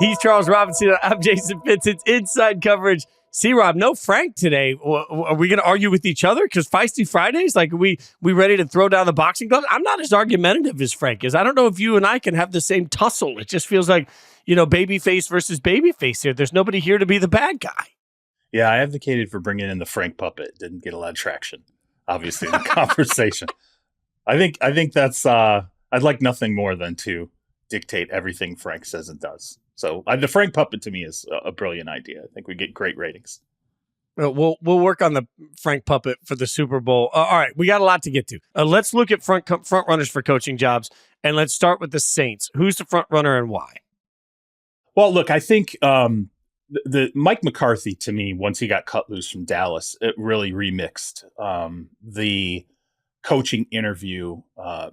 He's Charles Robinson. I'm Jason Fitz. It's Inside Coverage. C-Rob, no Frank today. Are we going to argue with each other? Because Feisty Fridays, like, we ready to throw down the boxing gloves? I'm not as argumentative as Frank is. I don't know if you and I can have the same tussle. It just feels like, babyface versus babyface here. There's nobody here to be the bad guy. Yeah, I advocated for bringing in the Frank puppet. Didn't get a lot of traction, obviously, in the conversation. I think that's, I'd like nothing more than to dictate everything Frank says and does. So the Frank puppet to me is a brilliant idea. I think we get great ratings. We'll work on the Frank puppet for the Super Bowl. All right, we got a lot to get to. Let's look at front runners for coaching jobs, and let's start with the Saints. Who's the front runner and why? Well, look, I think the Mike McCarthy, to me, once he got cut loose from Dallas, it really remixed the coaching interview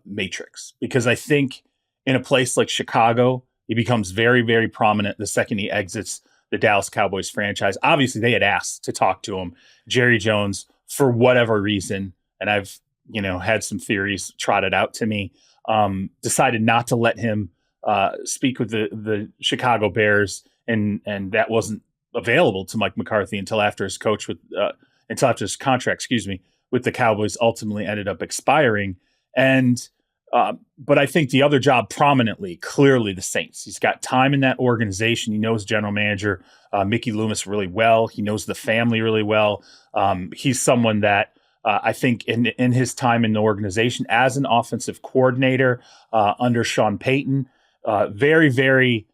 matrix, because I think in a place like Chicago, he becomes very, very prominent the second he exits the Dallas Cowboys franchise. Obviously, they had asked to talk to him. Jerry Jones, for whatever reason, and I've had some theories trotted out to me, decided not to let him speak with the Chicago Bears, and that wasn't available to Mike McCarthy until after his contract, with the Cowboys ultimately ended up expiring. But I think the other job prominently, clearly the Saints. He's got time in that organization. He knows general manager Mickey Loomis really well. He knows the family really well. He's someone that I think in his time in the organization as an offensive coordinator under Sean Payton, very, very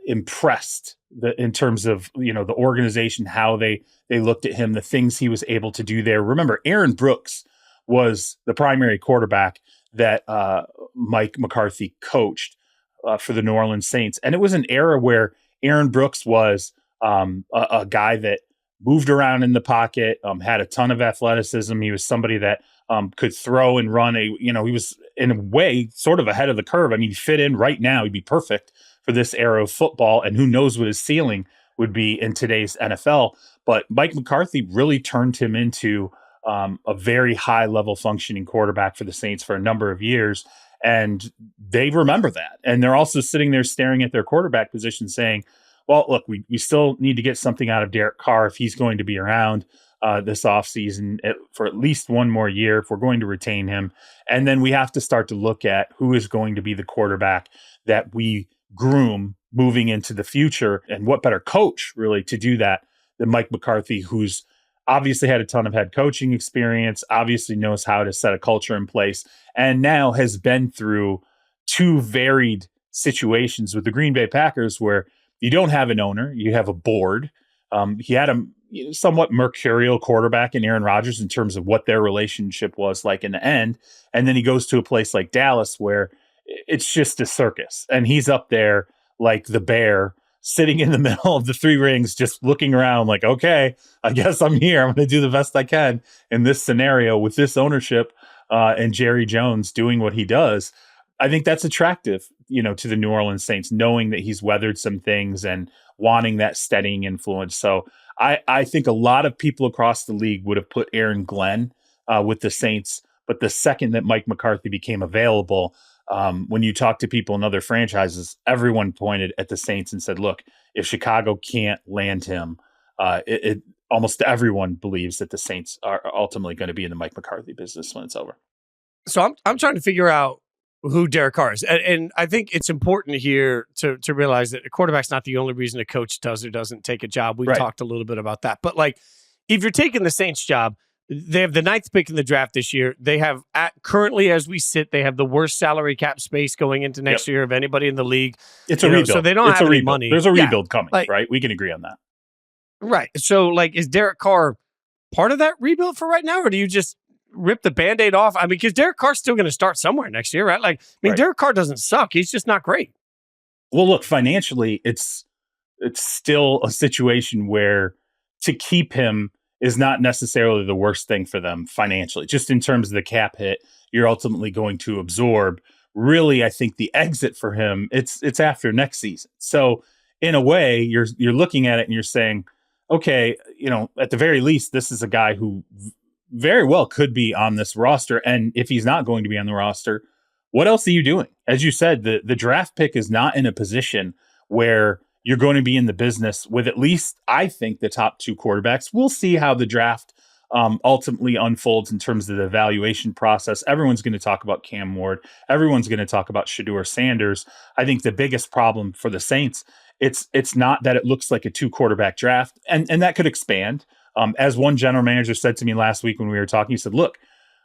impressed in terms of the organization, how they looked at him, the things he was able to do there. Remember, Aaron Brooks was the primary quarterback that Mike McCarthy coached for the New Orleans Saints. And it was an era where Aaron Brooks was a guy that moved around in the pocket, had a ton of athleticism. He was somebody that could throw and run. He was in a way sort of ahead of the curve. I mean, he'd fit in right now. He'd be perfect for this era of football. And who knows what his ceiling would be in today's NFL. But Mike McCarthy really turned him into a very high level functioning quarterback for the Saints for a number of years. And they remember that. And they're also sitting there staring at their quarterback position saying, well, look, we still need to get something out of Derek Carr if he's going to be around this offseason for at least one more year, if we're going to retain him. And then we have to start to look at who is going to be the quarterback that we groom moving into the future. And what better coach really to do that than Mike McCarthy, who's obviously had a ton of head coaching experience, obviously knows how to set a culture in place, and now has been through two varied situations with the Green Bay Packers where you don't have an owner, you have a board. He had a somewhat mercurial quarterback in Aaron Rodgers in terms of what their relationship was like in the end. And then he goes to a place like Dallas where it's just a circus. And he's up there like the bear, sitting in the middle of the three rings, just looking around like, okay, I guess I'm here. I'm going to do the best I can in this scenario with this ownership and Jerry Jones doing what he does. I think that's attractive, to the New Orleans Saints, knowing that he's weathered some things and wanting that steadying influence. So I think a lot of people across the league would have put Aaron Glenn with the Saints. But the second that Mike McCarthy became available, when you talk to people in other franchises, everyone pointed at the Saints and said, look, if Chicago can't land him, almost everyone believes that the Saints are ultimately going to be in the Mike McCarthy business when it's over. So I'm trying to figure out who Derek Carr is. And I think it's important here to realize that a quarterback's not the only reason a coach does or doesn't take a job. We've talked a little bit about that. But if you're taking the Saints job, they have the 9th pick in the draft this year. They have, currently as we sit, they have the worst salary cap space going into next year of anybody in the league. It's a rebuild. So they don't have any money. There's a rebuild coming, right? We can agree on that. Right. So, is Derek Carr part of that rebuild for right now, or do you just rip the Band-Aid off? I mean, because Derek Carr's still going to start somewhere next year, right? Derek Carr doesn't suck. He's just not great. Well, look, financially, it's still a situation where to keep him is not necessarily the worst thing for them financially. Just in terms of the cap hit you're ultimately going to absorb. Really, I think the exit for him, it's after next season. So in a way, you're looking at it and you're saying, okay, at the very least, this is a guy who very well could be on this roster. And if he's not going to be on the roster, what else are you doing? As you said, the draft pick is not in a position where you're going to be in the business with at least, I think, the top two quarterbacks. We'll see how the draft ultimately unfolds in terms of the evaluation process. Everyone's going to talk about Cam Ward. Everyone's going to talk about Shedeur Sanders. I think the biggest problem for the Saints, it's not that it looks like a two quarterback draft, and that could expand. As one general manager said to me last week when we were talking, he said, look,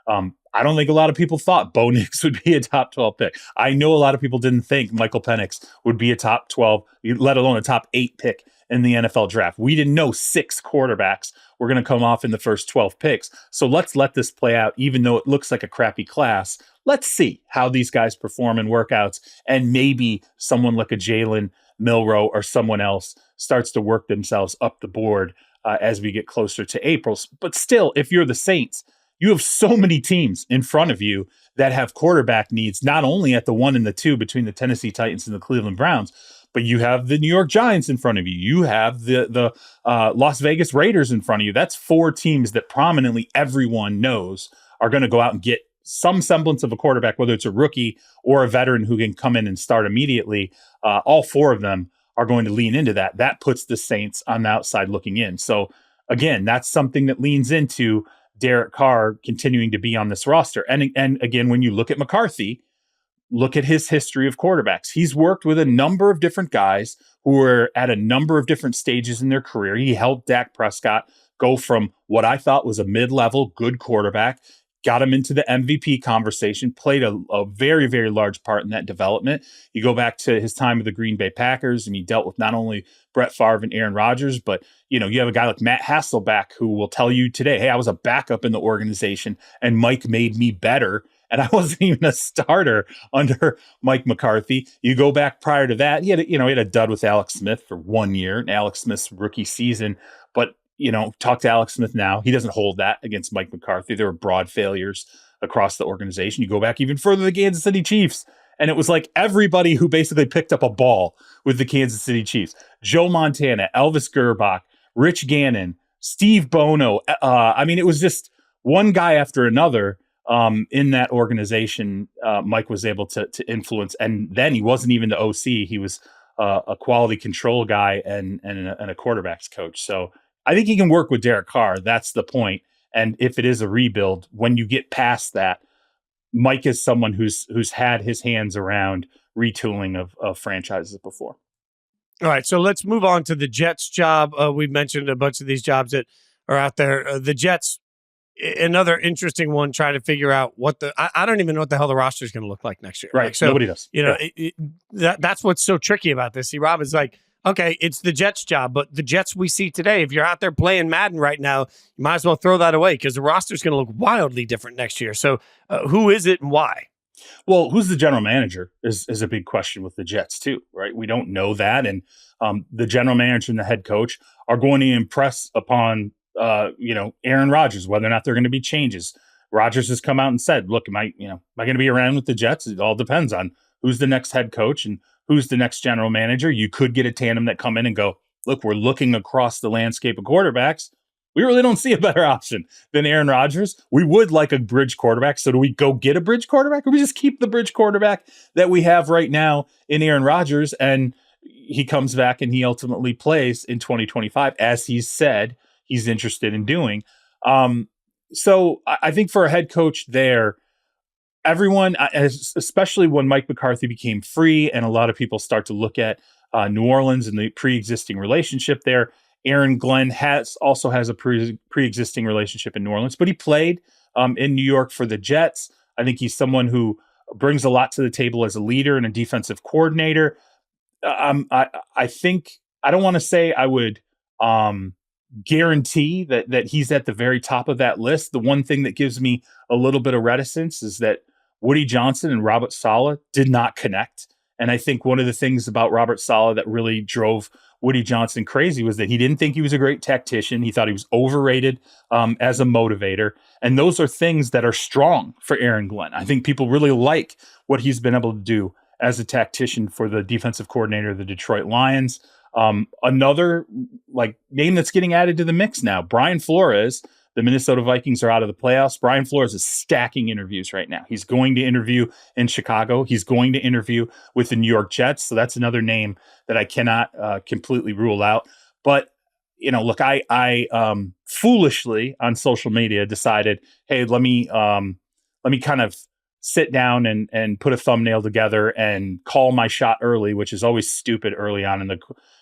I don't think a lot of people thought Bo Nix would be a top 12 pick. I know a lot of people didn't think Michael Penix would be a top 12, let alone a top 8 pick in the NFL draft. We didn't know 6 quarterbacks were going to come off in the first 12 picks. So let's let this play out, even though it looks like a crappy class. Let's see how these guys perform in workouts, and maybe someone like a Jalen Milroe or someone else starts to work themselves up the board as we get closer to April. But still, if you're the Saints, you have so many teams in front of you that have quarterback needs, not only at the 1 and the 2 between the Tennessee Titans and the Cleveland Browns, but you have the New York Giants in front of you. You have the Las Vegas Raiders in front of you. That's 4 teams that prominently everyone knows are going to go out and get some semblance of a quarterback, whether it's a rookie or a veteran who can come in and start immediately. All 4 of them are going to lean into that. That puts the Saints on the outside looking in. So again, that's something that leans into Derek Carr continuing to be on this roster. And again, when you look at McCarthy, look at his history of quarterbacks. He's worked with a number of different guys who are at a number of different stages in their career. He helped Dak Prescott go from what I thought was a mid-level good quarterback, got him into the MVP conversation, played a very, very large part in that development. You go back to his time with the Green Bay Packers, and he dealt with not only Brett Favre and Aaron Rodgers, but you have a guy like Matt Hasselbeck who will tell you today, hey, I was a backup in the organization and Mike made me better. And I wasn't even a starter under Mike McCarthy. You go back prior to that, he had a dud with Alex Smith for 1 year, in Alex Smith's rookie season. But talk to Alex Smith now. He doesn't hold that against Mike McCarthy. There were broad failures across the organization. You go back even further, the Kansas City Chiefs. And it was like everybody who basically picked up a ball with the Kansas City Chiefs. Joe Montana, Elvis Gerbach, Rich Gannon, Steve Bono. It was just one guy after another in that organization. Mike was able to influence. And then he wasn't even the OC. He was a quality control guy and a quarterback's coach. So I think he can work with Derek Carr. That's the point. And if it is a rebuild, when you get past that, Mike is someone who's had his hands around retooling of franchises before. All right, so let's move on to the Jets job. We've mentioned a bunch of these jobs that are out there. The Jets, another interesting one, trying to figure out I don't even know what the hell the roster is going to look like next year. Right, like, so, nobody does. That's what's so tricky about this. See, Rob is like, okay, it's the Jets job, but the Jets we see today, if you're out there playing Madden right now, you might as well throw that away because the roster is going to look wildly different next year. So who is it and why? Well, who's the general manager is a big question with the Jets too, right? We don't know that. And the general manager and the head coach are going to impress upon, Aaron Rodgers, whether or not there are going to be changes. Rodgers has come out and said, look, am I going to be around with the Jets? It all depends on who's the next head coach and who's the next general manager. You could get a tandem that come in and go, look, we're looking across the landscape of quarterbacks. We really don't see a better option than Aaron Rodgers. We would like a bridge quarterback. So do we go get a bridge quarterback, or we just keep the bridge quarterback that we have right now in Aaron Rodgers? And he comes back and he ultimately plays in 2025, as he's said he's interested in doing. So I think for a head coach there, everyone, especially when Mike McCarthy became free and a lot of people start to look at New Orleans and the pre-existing relationship there, Aaron Glenn also has a pre-existing relationship in New Orleans, but he played in New York for the Jets. I think he's someone who brings a lot to the table as a leader and a defensive coordinator. I think, I don't want to say I would guarantee that he's at the very top of that list. The one thing that gives me a little bit of reticence is that Woody Johnson and Robert Saleh did not connect. And I think one of the things about Robert Saleh that really drove Woody Johnson crazy was that he didn't think he was a great tactician. He thought he was overrated as a motivator. And those are things that are strong for Aaron Glenn. I think people really like what he's been able to do as a tactician for the defensive coordinator of the Detroit Lions. Another name that's getting added to the mix now, Brian Flores, the Minnesota Vikings are out of the playoffs. Brian Flores is stacking interviews right now. He's going to interview in Chicago. He's going to interview with the New York Jets. So that's another name that I cannot completely rule out. But, look, I foolishly on social media decided, hey, let me kind of sit down and put a thumbnail together and call my shot early, which is always stupid early on in the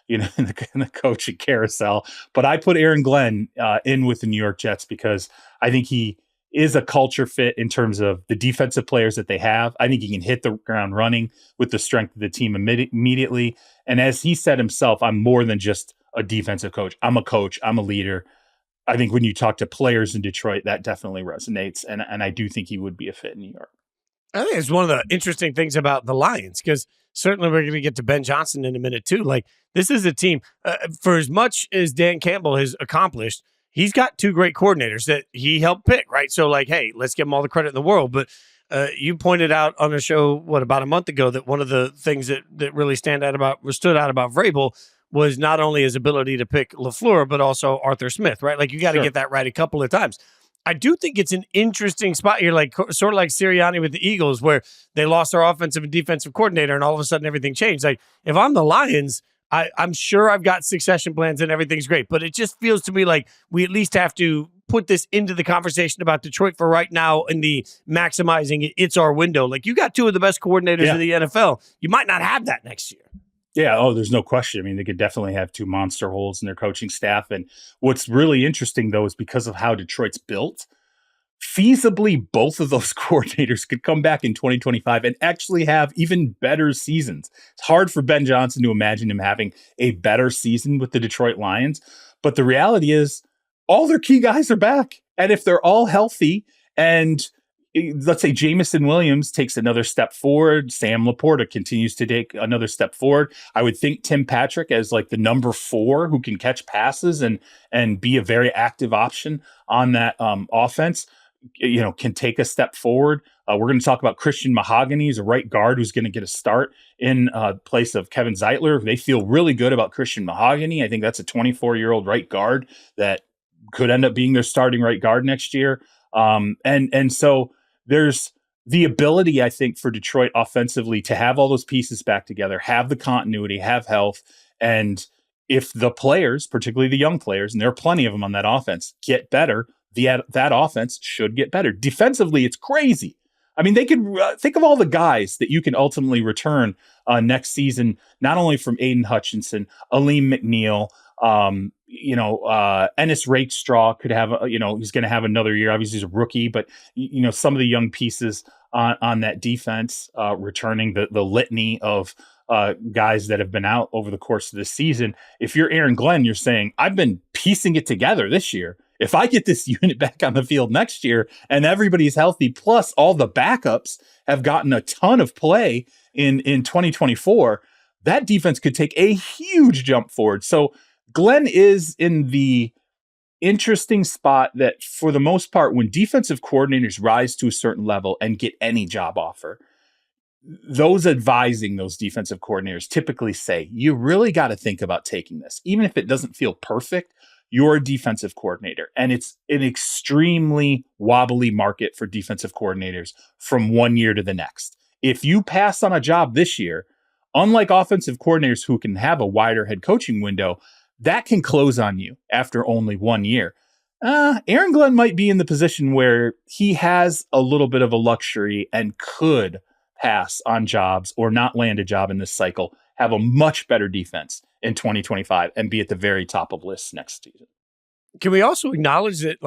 in the coaching carousel. But I put Aaron Glenn in with the New York Jets because I think he is a culture fit in terms of the defensive players that they have. I think he can hit the ground running with the strength of the team immediately. And as he said himself, I'm more than just a defensive coach. I'm a coach. I'm a leader. I think when you talk to players in Detroit, that definitely resonates. And I do think he would be a fit in New York. I think it's one of the interesting things about the Lions, because certainly we're going to get to Ben Johnson in a minute too. Like, this is a team, for as much as Dan Campbell has accomplished, he's got two great coordinators that he helped pick, right? So, like, hey, let's give him all the credit in the world. But you pointed out on a show, about a month ago, that one of the things that really stood out about Vrabel was not only his ability to pick LaFleur, but also Arthur Smith, right? Like, you got to get that right a couple of times. I do think it's an interesting spot here, like sort of like Sirianni with the Eagles, where they lost their offensive and defensive coordinator, and all of a sudden everything changed. Like, if I'm the Lions, I'm sure I've got succession plans and everything's great, but it just feels to me like we at least have to put this into the conversation about Detroit for right now in the maximizing it's our window. Like, you got two of the best coordinators in the NFL. You might not have that next year. Yeah. Oh, there's no question. I mean, they could definitely have two monster holes in their coaching staff. And what's really interesting, though, is because of how Detroit's built, feasibly both of those coordinators could come back in 2025 and actually have even better seasons. It's hard for Ben Johnson to imagine him having a better season with the Detroit Lions. But the reality is all their key guys are back. And if they're all healthy, and let's say Jamison Williams takes another step forward, Sam Laporta continues to take another step forward, I would think Tim Patrick as like the number 4 who can catch passes and be a very active option on that offense, can take a step forward. We're going to talk about Christian Mahogany as a right guard who's going to get a start in place of Kevin Zeitler. They feel really good about Christian Mahogany. I think that's a 24-year-old right guard that could end up being their starting right guard next year. And so there's the ability, I think, for Detroit offensively to have all those pieces back together, have the continuity, have health. And if the players, particularly the young players, and there are plenty of them on that offense, get better, that offense should get better. Defensively, it's crazy. I mean, they could think of all the guys that you can ultimately return next season, not only from Aiden Hutchinson, Aleem McNeil, Ennis Rakestraw could have, he's going to have another year. Obviously, he's a rookie, but, some of the young pieces on that defense returning the litany of guys that have been out over the course of this season. If you're Aaron Glenn, you're saying, I've been piecing it together this year. If I get this unit back on the field next year and everybody's healthy, plus all the backups have gotten a ton of play in 2024, that defense could take a huge jump forward. So Glenn is in the interesting spot that, for the most part, when defensive coordinators rise to a certain level and get any job offer, those advising those defensive coordinators typically say, you really got to think about taking this. Even if it doesn't feel perfect, you're a defensive coordinator. And it's an extremely wobbly market for defensive coordinators from one year to the next. If you pass on a job this year, unlike offensive coordinators who can have a wider head coaching window, that can close on you after only 1 year. Aaron Glenn might be in the position where he has a little bit of a luxury and could pass on jobs or not land a job in this cycle, have a much better defense in 2025 and be at the very top of lists next season. Can we also acknowledge that,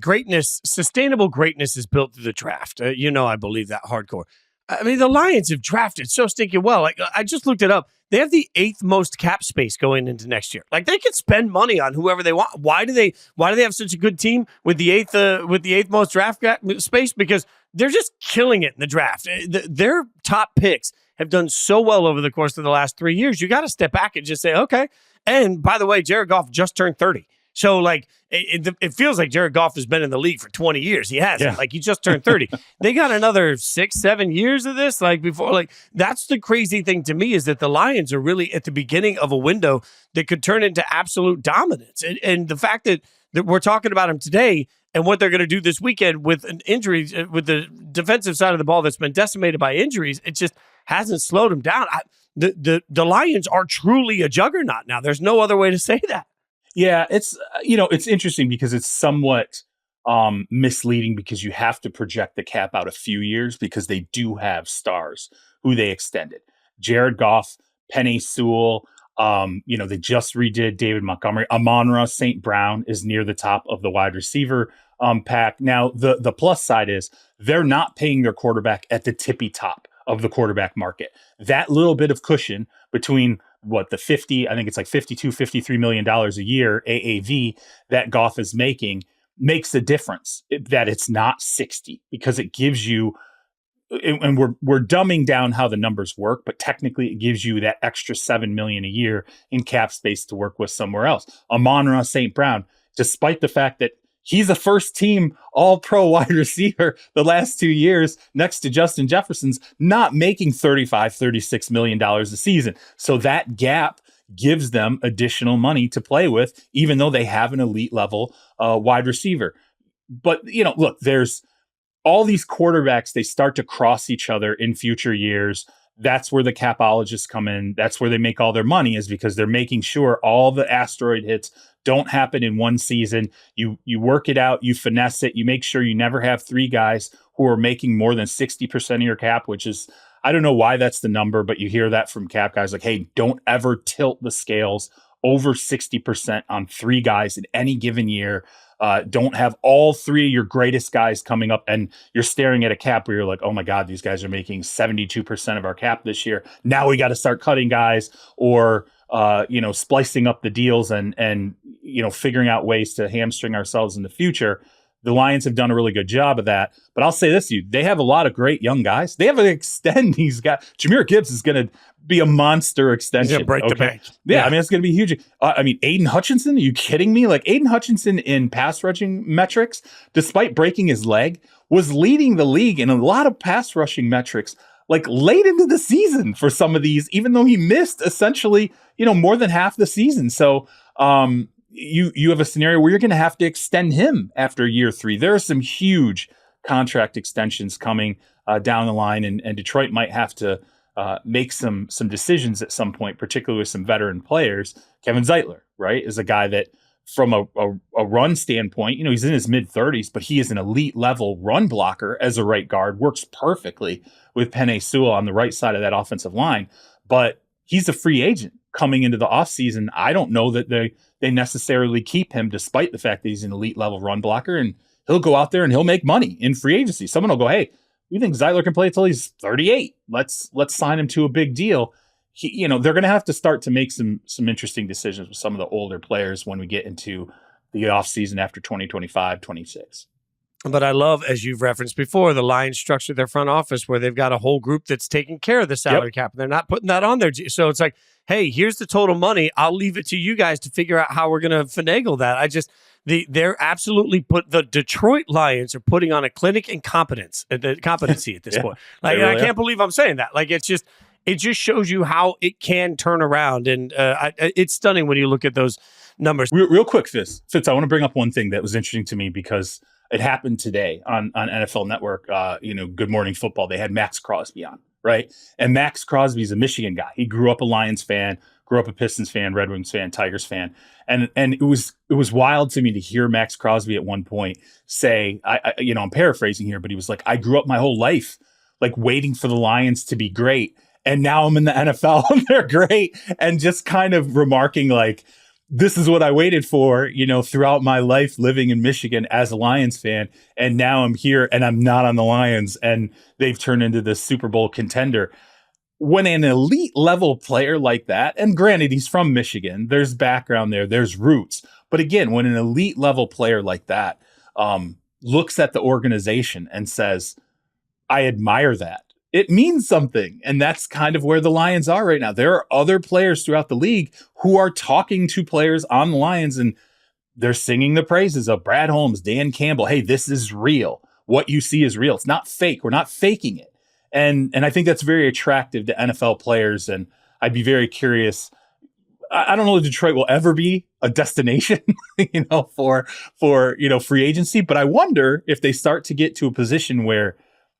greatness, sustainable greatness is built through the draft? I believe that hardcore. I mean, the Lions have drafted so stinking well. Like, I just looked it up. They have the 8th most cap space going into next year. Like, they can spend money on whoever they want. Why do they have such a good team with the 8th most draft space? Because they're just killing it in the draft. Their top picks have done so well over the course of the last 3 years. You got to step back and just say, okay. And by the way, Jared Goff just turned 30. So, it feels like Jared Goff has been in the league for 20 years. He hasn't. He just turned 30. They got another 6-7 years of this, before. That's the crazy thing to me, is that the Lions are really at the beginning of a window that could turn into absolute dominance. And the fact that We're talking about him today and what they're going to do this weekend with an injury, with the defensive side of the ball that's been decimated by injuries. It just hasn't slowed him down. The Lions are truly a juggernaut now. There's no other way to say that. Yeah, it's it's interesting because it's somewhat misleading because you have to project the cap out a few years because they do have stars who they extended. Jared Goff, Penei Sewell, they just redid David Montgomery. Amon-Ra St. Brown is near the top of the wide receiver pack. Now, the plus side is they're not paying their quarterback at the tippy top of the quarterback market. That little bit of cushion between the 50, I think it's like $52-53 million a year AAV that Goff is making makes a difference that it's not 60 because it gives you, and we're dumbing down how the numbers work, but technically it gives you that extra $7 million a year in cap space to work with somewhere else. Amon-Ra St. Brown, despite the fact that he's a first team all-pro wide receiver the last 2 years next to Justin Jefferson's not making $36 million a season. So that gap gives them additional money to play with, even though they have an elite level wide receiver. But, look, there's all these quarterbacks, they start to cross each other in future years. That's where the capologists come in. That's where they make all their money, is because they're making sure all the asteroid hits don't happen in one season. You work it out, you finesse it, you make sure you never have three guys who are making more than 60% of your cap, which is, I don't know why that's the number, but you hear that from cap guys like, hey, don't ever tilt the scales over 60% on three guys in any given year. Don't have all three of your greatest guys coming up and you're staring at a cap where you're like, oh my God, these guys are making 72% of our cap this year. Now we got to start cutting guys or, splicing up the deals and figuring out ways to hamstring ourselves in the future. The Lions have done a really good job of that. But I'll say this to you, they have a lot of great young guys. They have to extend these guys. Jahmyr Gibbs is going to be a monster extension. He's going to break the bank. Yeah, I mean, it's going to be huge. Aiden Hutchinson, are you kidding me? Like, Aiden Hutchinson in pass rushing metrics, despite breaking his leg, was leading the league in a lot of pass rushing metrics, like late into the season for some of these, even though he missed essentially, more than half the season. So, you have a scenario where you're going to have to extend him after year 3. There are some huge contract extensions coming down the line, and Detroit might have to make some decisions at some point, particularly with some veteran players. Kevin Zeitler, right, is a guy that from a run standpoint, he's in his mid-30s, but he is an elite level run blocker as a right guard, works perfectly with Penei Sewell on the right side of that offensive line. But he's a free agent coming into the offseason. I don't know that they necessarily keep him, despite the fact that he's an elite level run blocker, and he'll go out there and he'll make money in free agency. Someone will go, hey, you think Zeitler can play until he's 38? Let's sign him to a big deal. They're going to have to start to make some interesting decisions with some of the older players when we get into the offseason after 2025, 26. But I love, as you've referenced before, the Lions structure their front office where they've got a whole group that's taking care of the salary cap. They're not putting that on there. So it's like, hey, here's the total money. I'll leave it to you guys to figure out how we're going to finagle that. They're absolutely the Detroit Lions are putting on a clinic in competency at this point. Like, really, I can't believe I'm saying that. Like, it just shows you how it can turn around. And it's stunning when you look at those numbers. Real quick, Fitz, I want to bring up one thing that was interesting to me because it happened today on NFL Network, Good Morning Football. They had Max Crosby on, right? And Max Crosby's a Michigan guy. He grew up a Lions fan, grew up a Pistons fan, Red Wings fan, Tigers fan. And it was wild to me to hear Max Crosby at one point say, I'm paraphrasing here, but he was like, I grew up my whole life like waiting for the Lions to be great. And now I'm in the NFL and they're great. And just kind of remarking like, this is what I waited for, throughout my life living in Michigan as a Lions fan. And now I'm here and I'm not on the Lions and they've turned into this Super Bowl contender. When an elite level player like that, and granted, he's from Michigan, there's background there, there's roots. But again, when an elite level player like that looks at the organization and says, I admire that, it means something. And that's kind of where the Lions are right now. There are other players throughout the league who are talking to players on the Lions and they're singing the praises of Brad Holmes, Dan Campbell. Hey, this is real. What you see is real. It's not fake. We're not faking it. And I think that's very attractive to NFL players. And I'd be very curious I don't know if Detroit will ever be a destination, for free agency. But I wonder if they start to get to a position where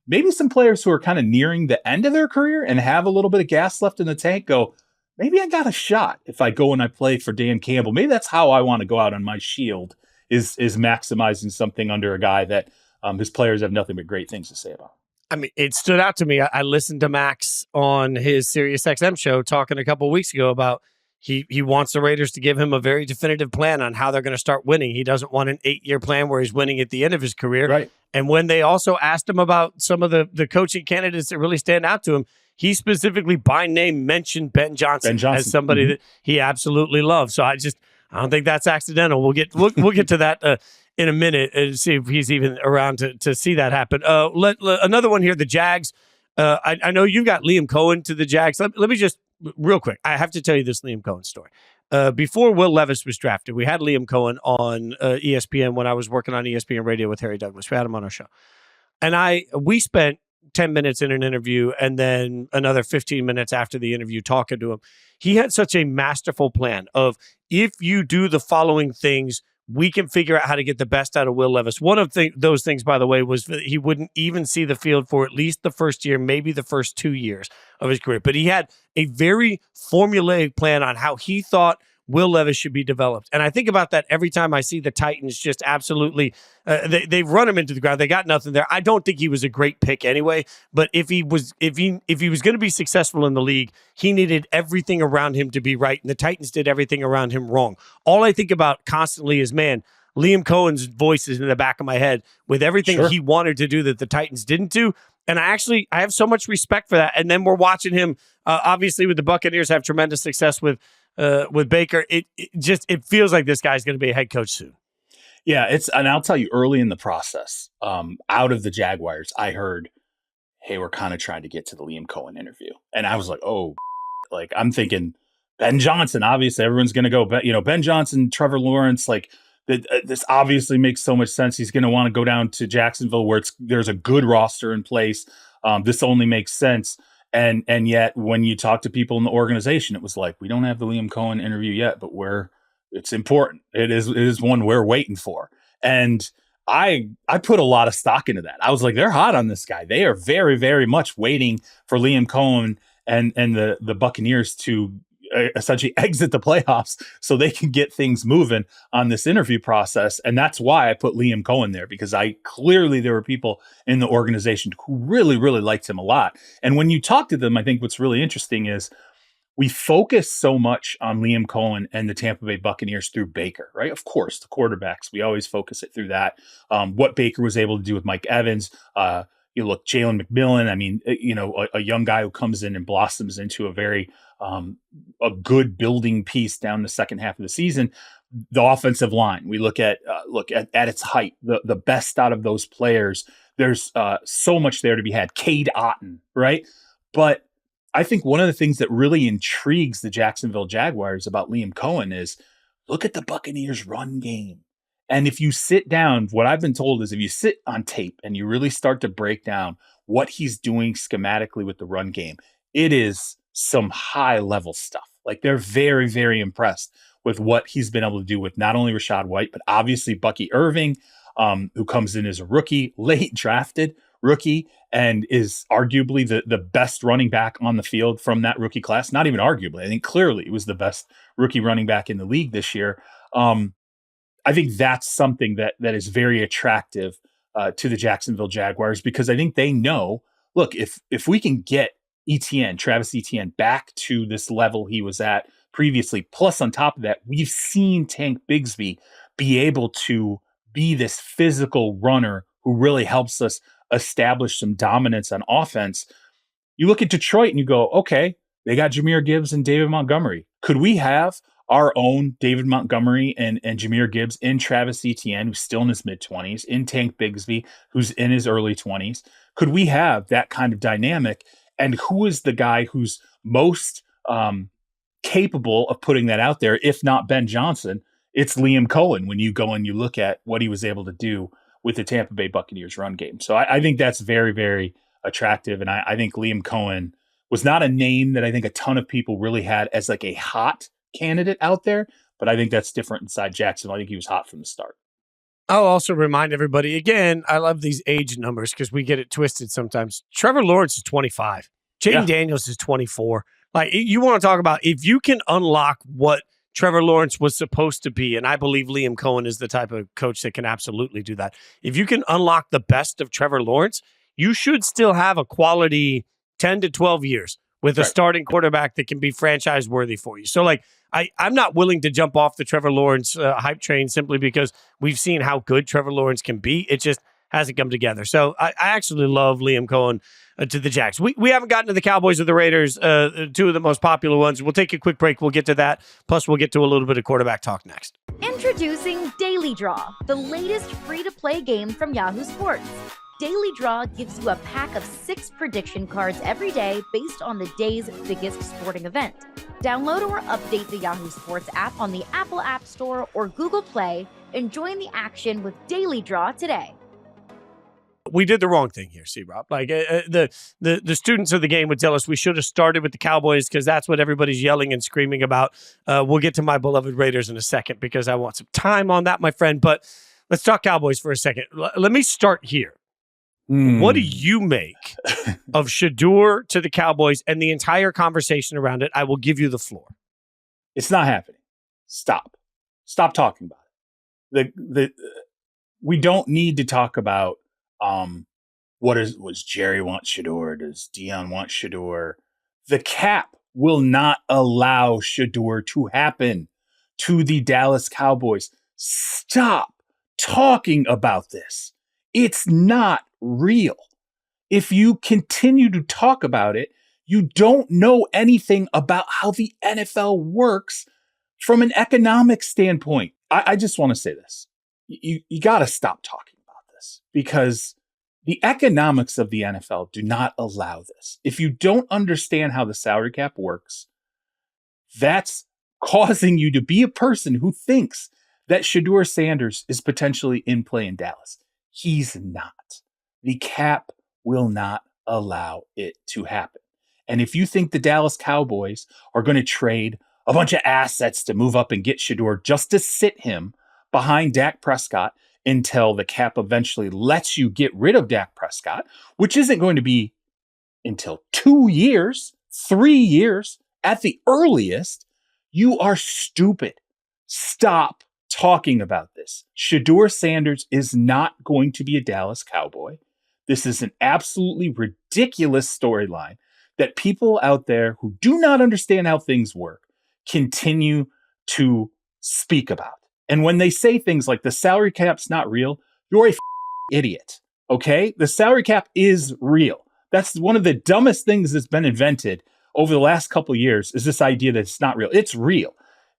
maybe some players who are kind of nearing the end of their career and have a little bit of gas left in the tank go, maybe I got a shot if I go and I play for Dan Campbell. Maybe that's how I want to go out on my shield is maximizing something under a guy that his players have nothing but great things to say about. I mean, it stood out to me. I listened to Max on his SiriusXM show talking a couple of weeks ago about he wants the Raiders to give him a very definitive plan on how they're going to start winning. He doesn't want an 8-year plan where he's winning at the end of his career. Right. And when they also asked him about some of the coaching candidates that really stand out to him, he specifically by name mentioned Ben Johnson as somebody that he absolutely loves. So I don't think that's accidental. We'll get to that in a minute and see if he's even around to see that happen. Another one here, the Jags. I know you've got Liam Coen to the Jags. Let me just real quick. I have to tell you this Liam Coen story. Before Will Levis was drafted, we had Liam Coen on ESPN when I was working on ESPN Radio with Harry Douglas. We had him on our show. And we spent 10 minutes in an interview and then another 15 minutes after the interview talking to him. He had such a masterful plan of, if you do the following things, we can figure out how to get the best out of Will Levis. One of those things, by the way, was that he wouldn't even see the field for at least the first year, maybe the first 2 years of his career. But he had a very formulaic plan on how he thought Will Levis should be developed. And I think about that every time I see the Titans just absolutely, they've run him into the ground. They got nothing there. I don't think he was a great pick anyway, but if he was going to be successful in the league, he needed everything around him to be right. And the Titans did everything around him wrong. All I think about constantly is, man, Liam Cohen's voice is in the back of my head with everything he wanted to do that the Titans didn't do. And I have so much respect for that. And then we're watching him, obviously with the Buccaneers, have tremendous success with Baker. It feels like this guy's going to be a head coach soon. Yeah, and I'll tell you, early in the process, out of the Jaguars, I heard, hey, we're kind of trying to get to the Liam Coen interview. And I was like, oh, like I'm thinking Ben Johnson, obviously everyone's going to go, Ben Johnson, Trevor Lawrence, like this obviously makes so much sense. He's going to want to go down to Jacksonville where there's a good roster in place. This only makes sense. And yet when you talk to people in the organization, it was like, we don't have the Liam Coen interview yet, but it's important. It is one we're waiting for. And I put a lot of stock into that. I was like, they're hot on this guy. They are very, very much waiting for Liam Coen and the Buccaneers to essentially exit the playoffs so they can get things moving on this interview process. And that's why I put Liam Coen there, because there were people in the organization who really, really liked him a lot. And when you talk to them, I think what's really interesting is we focus so much on Liam Coen and the Tampa Bay Buccaneers through Baker, right? Of course, the quarterbacks, we always focus it through that. What Baker was able to do with Mike Evans, you look, Jalen McMillan, I mean, a young guy who comes in and blossoms into a very a good building piece down the second half of the season. The offensive line, we look at its height, the best out of those players. There's so much there to be had. Cade Otton, right? But I think one of the things that really intrigues the Jacksonville Jaguars about Liam Coen is look at the Buccaneers run game. And if you sit down, what I've been told is if you sit on tape and you really start to break down what he's doing schematically with the run game, it is some high level stuff. Like they're very, very impressed with what he's been able to do with not only Rachaad White, but obviously Bucky Irving, who comes in as a rookie, late drafted rookie, and is arguably the best running back on the field from that rookie class. Not even arguably. I think clearly it was the best rookie running back in the league this year. I think that's something that is very attractive to the Jacksonville Jaguars, because I think they know, look, if we can get Travis Ettienne back to this level he was at previously, plus on top of that, we've seen Tank Bigsby be able to be this physical runner who really helps us establish some dominance on offense. You look at Detroit and you go, okay, they got Jahmyr Gibbs and David Montgomery. Could we have our own David Montgomery and Jahmyr Gibbs in Travis Ettienne, who's still in his mid-20s, in Tank Bigsby, who's in his early 20s? Could we have that kind of dynamic? And who is the guy who's most capable of putting that out there, if not Ben Johnson? It's Liam Coen when you go and you look at what he was able to do with the Tampa Bay Buccaneers run game. So I think that's very, very attractive. And I think Liam Coen was not a name that I think a ton of people really had as like a hot candidate out there, but I think that's different inside Jacksonville. I think he was hot from the start. I'll also remind everybody, again, I love these age numbers because we get it twisted sometimes. Trevor Lawrence is 25. Jaden Daniels is 24. Like, you want to talk about if you can unlock what Trevor Lawrence was supposed to be, and I believe Liam Coen is the type of coach that can absolutely do that. If you can unlock the best of Trevor Lawrence, you should still have a quality 10 to 12 years with a starting quarterback that can be franchise worthy for you. So, like, I'm not willing to jump off the Trevor Lawrence hype train simply because we've seen how good Trevor Lawrence can be. It just hasn't come together. So I actually love Liam Coen to the Jags. We haven't gotten to the Cowboys or the Raiders, two of the most popular ones. We'll take a quick break. We'll get to that. Plus, we'll get to a little bit of quarterback talk next. Introducing Daily Draw, the latest free-to-play game from Yahoo Sports. Daily Draw gives you a pack of 6 prediction cards every day based on the day's biggest sporting event. Download or update the Yahoo Sports app on the Apple App Store or Google Play and join the action with Daily Draw today. We did the wrong thing here, C-Rob. Like the students of the game would tell us we should have started with the Cowboys because that's what everybody's yelling and screaming about. We'll get to my beloved Raiders in a second because I want some time on that, my friend. But let's talk Cowboys for a second. Let me start here. What do you make of Shedeur to the Cowboys and the entire conversation around it? I will give you the floor. It's not happening. Stop talking about it. We don't need to talk about was Jerry want Shedeur? Does Deion want Shedeur? The cap will not allow Shedeur to happen to the Dallas Cowboys. Stop talking about this. It's not real. If you continue to talk about it, you don't know anything about how the NFL works from an economic standpoint. I just want to say this. You got to stop talking about this because the economics of the NFL do not allow this. If you don't understand how the salary cap works, that's causing you to be a person who thinks that Shedeur Sanders is potentially in play in Dallas. He's not. The cap will not allow it to happen. And if you think the Dallas Cowboys are going to trade a bunch of assets to move up and get Shedeur just to sit him behind Dak Prescott until the cap eventually lets you get rid of Dak Prescott, which isn't going to be until 2 years, 3 years at the earliest, you are stupid. Stop talking about this. Shedeur Sanders is not going to be a Dallas Cowboy. This is an absolutely ridiculous storyline that people out there who do not understand how things work continue to speak about. And when they say things like the salary cap's not real, you're a idiot. Okay? The salary cap is real. That's one of the dumbest things that's been invented over the last couple of years is this idea that it's not real. It's real.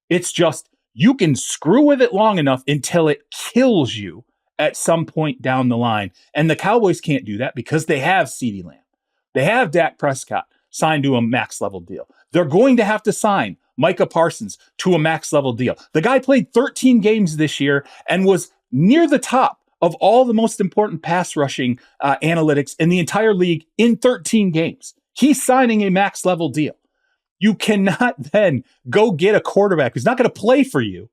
It's just you can screw with it long enough until it kills you at some point down the line. And the Cowboys can't do that because they have CeeDee Lamb. They have Dak Prescott signed to a max level deal. They're going to have to sign Micah Parsons to a max level deal. The guy played 13 games this year and was near the top of all the most important pass rushing analytics in the entire league in 13 games. He's signing a max level deal. You cannot then go get a quarterback who's not going to play for you,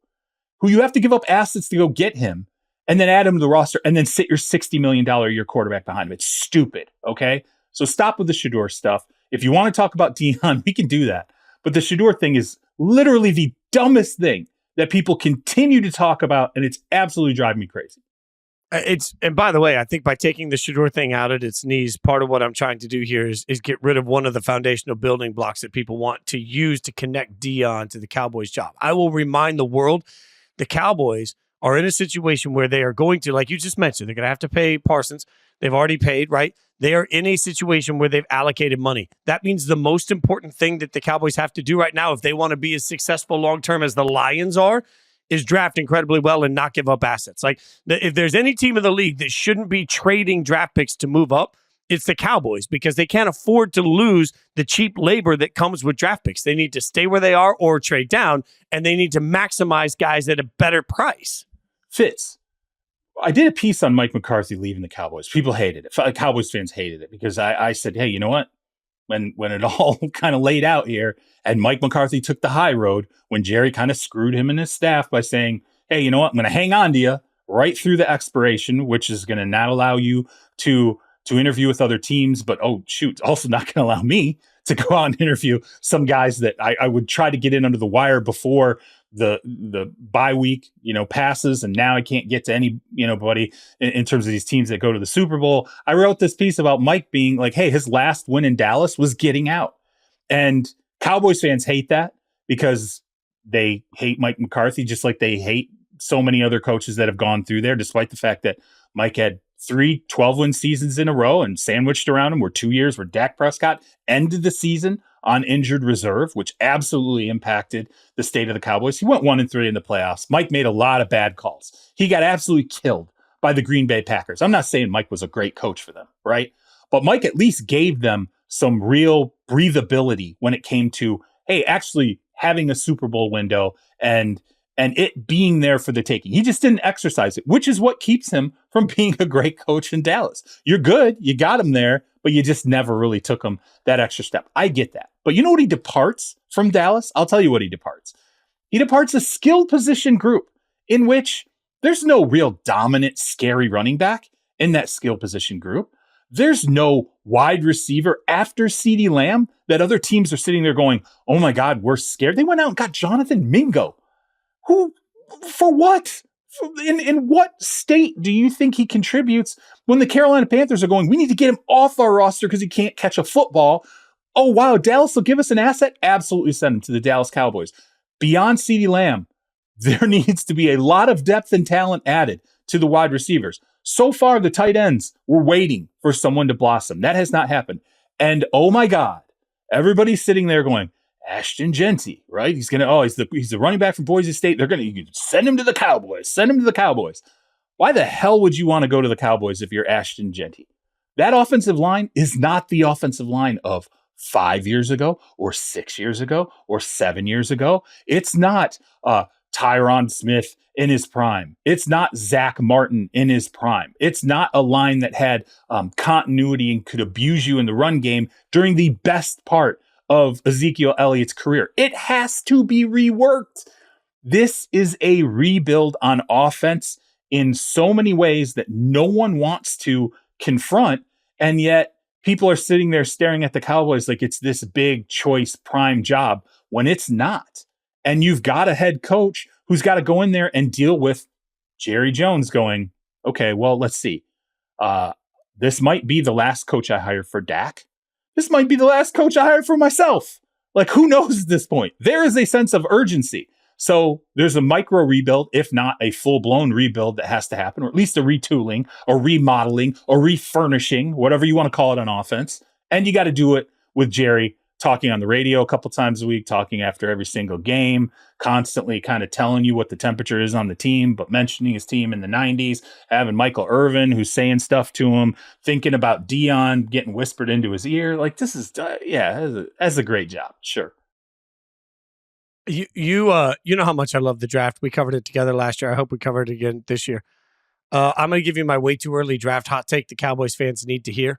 who you have to give up assets to go get him, and then add him to the roster, and then sit your $60 million a year quarterback behind him. It's stupid, okay? So stop with the Shedeur stuff. If you want to talk about Deion, we can do that. But the Shedeur thing is literally the dumbest thing that people continue to talk about, and it's absolutely driving me crazy. And by the way, I think by taking the Shedeur thing out at its knees, part of what I'm trying to do here is get rid of one of the foundational building blocks that people want to use to connect Deion to the Cowboys job. I will remind the world, the Cowboys are in a situation where they are going to, like you just mentioned, they're going to have to pay Parsons. They've already paid, right? They are in a situation where they've allocated money. That means the most important thing that the Cowboys have to do right now, if they want to be as successful long-term as the Lions are, is draft incredibly well and not give up assets. Like, if there's any team in the league that shouldn't be trading draft picks to move up, it's the Cowboys, because they can't afford to lose the cheap labor that comes with draft picks. They need to stay where they are or trade down, and they need to maximize guys at a better price. Fitz, I did a piece on Mike McCarthy leaving the Cowboys. People hated it. Cowboys fans hated it because I said, hey, you know what? when it all kind of laid out here, and Mike McCarthy took the high road when Jerry kind of screwed him and his staff by saying, hey, you know what? I'm going to hang on to you right through the expiration, which is going to not allow you to interview with other teams. But, oh, shoot, also not going to allow me to go out and interview some guys that I would try to get in under the wire before the bye week, passes. And now I can't get to anybody in terms of these teams that go to the Super Bowl. I wrote this piece about Mike being like, hey, his last win in Dallas was getting out. And Cowboys fans hate that because they hate Mike McCarthy, just like they hate so many other coaches that have gone through there, despite the fact that Mike had 3 12-win seasons in a row and sandwiched around him were 2 years where Dak Prescott ended the season on injured reserve, which absolutely impacted the state of the Cowboys. He went 1-3 in the playoffs. Mike made a lot of bad calls. He got absolutely killed by the Green Bay Packers. I'm not saying Mike was a great coach for them, right? But Mike at least gave them some real breathability when it came to, hey, actually having a Super Bowl window and it being there for the taking. He just didn't exercise it, which is what keeps him from being a great coach in Dallas. You're good. You got him there, but you just never really took him that extra step. I get that. But you know what he departs from Dallas? I'll tell you what he departs. He departs a skilled position group in which there's no real dominant, scary running back in that skilled position group. There's no wide receiver after CeeDee Lamb that other teams are sitting there going, oh my God, we're scared. They went out and got Jonathan Mingo. Who, for what? In what state do you think he contributes when the Carolina Panthers are going, we need to get him off our roster because he can't catch a football? Oh, wow, Dallas will give us an asset? Absolutely send him to the Dallas Cowboys. Beyond CeeDee Lamb, there needs to be a lot of depth and talent added to the wide receivers. So far, the tight ends were waiting for someone to blossom. That has not happened. And oh my God, everybody's sitting there going, Ashton Genty, right? He's the running back from Boise State. They're going to send him to the Cowboys. Send him to the Cowboys. Why the hell would you want to go to the Cowboys if you're Ashton Genty? That offensive line is not the offensive line of 5 years ago or 6 years ago or 7 years ago. It's not Tyron Smith in his prime. It's not Zach Martin in his prime. It's not a line that had continuity and could abuse you in the run game during the best part of Ezekiel Elliott's career. It has to be reworked. This is a rebuild on offense in so many ways that no one wants to confront. And yet people are sitting there staring at the Cowboys like it's this big choice prime job when it's not. And you've got a head coach who's got to go in there and deal with Jerry Jones going, okay, well, let's see. This might be the last coach I hire for Dak. This might be the last coach I hired for myself. Like, who knows at this point? There is a sense of urgency. So there's a micro rebuild, if not a full-blown rebuild that has to happen, or at least a retooling or remodeling or refurnishing, whatever you want to call it on offense. And you got to do it with Jerry talking on the radio a couple times a week, talking after every single game, constantly kind of telling you what the temperature is on the team, but mentioning his team in the 90s, having Michael Irvin who's saying stuff to him, thinking about Deion getting whispered into his ear. Like, this is, that's a great job. Sure. You know how much I love the draft. We covered it together last year. I hope we cover it again this year. I'm going to give you my way too early draft hot take the Cowboys fans need to hear.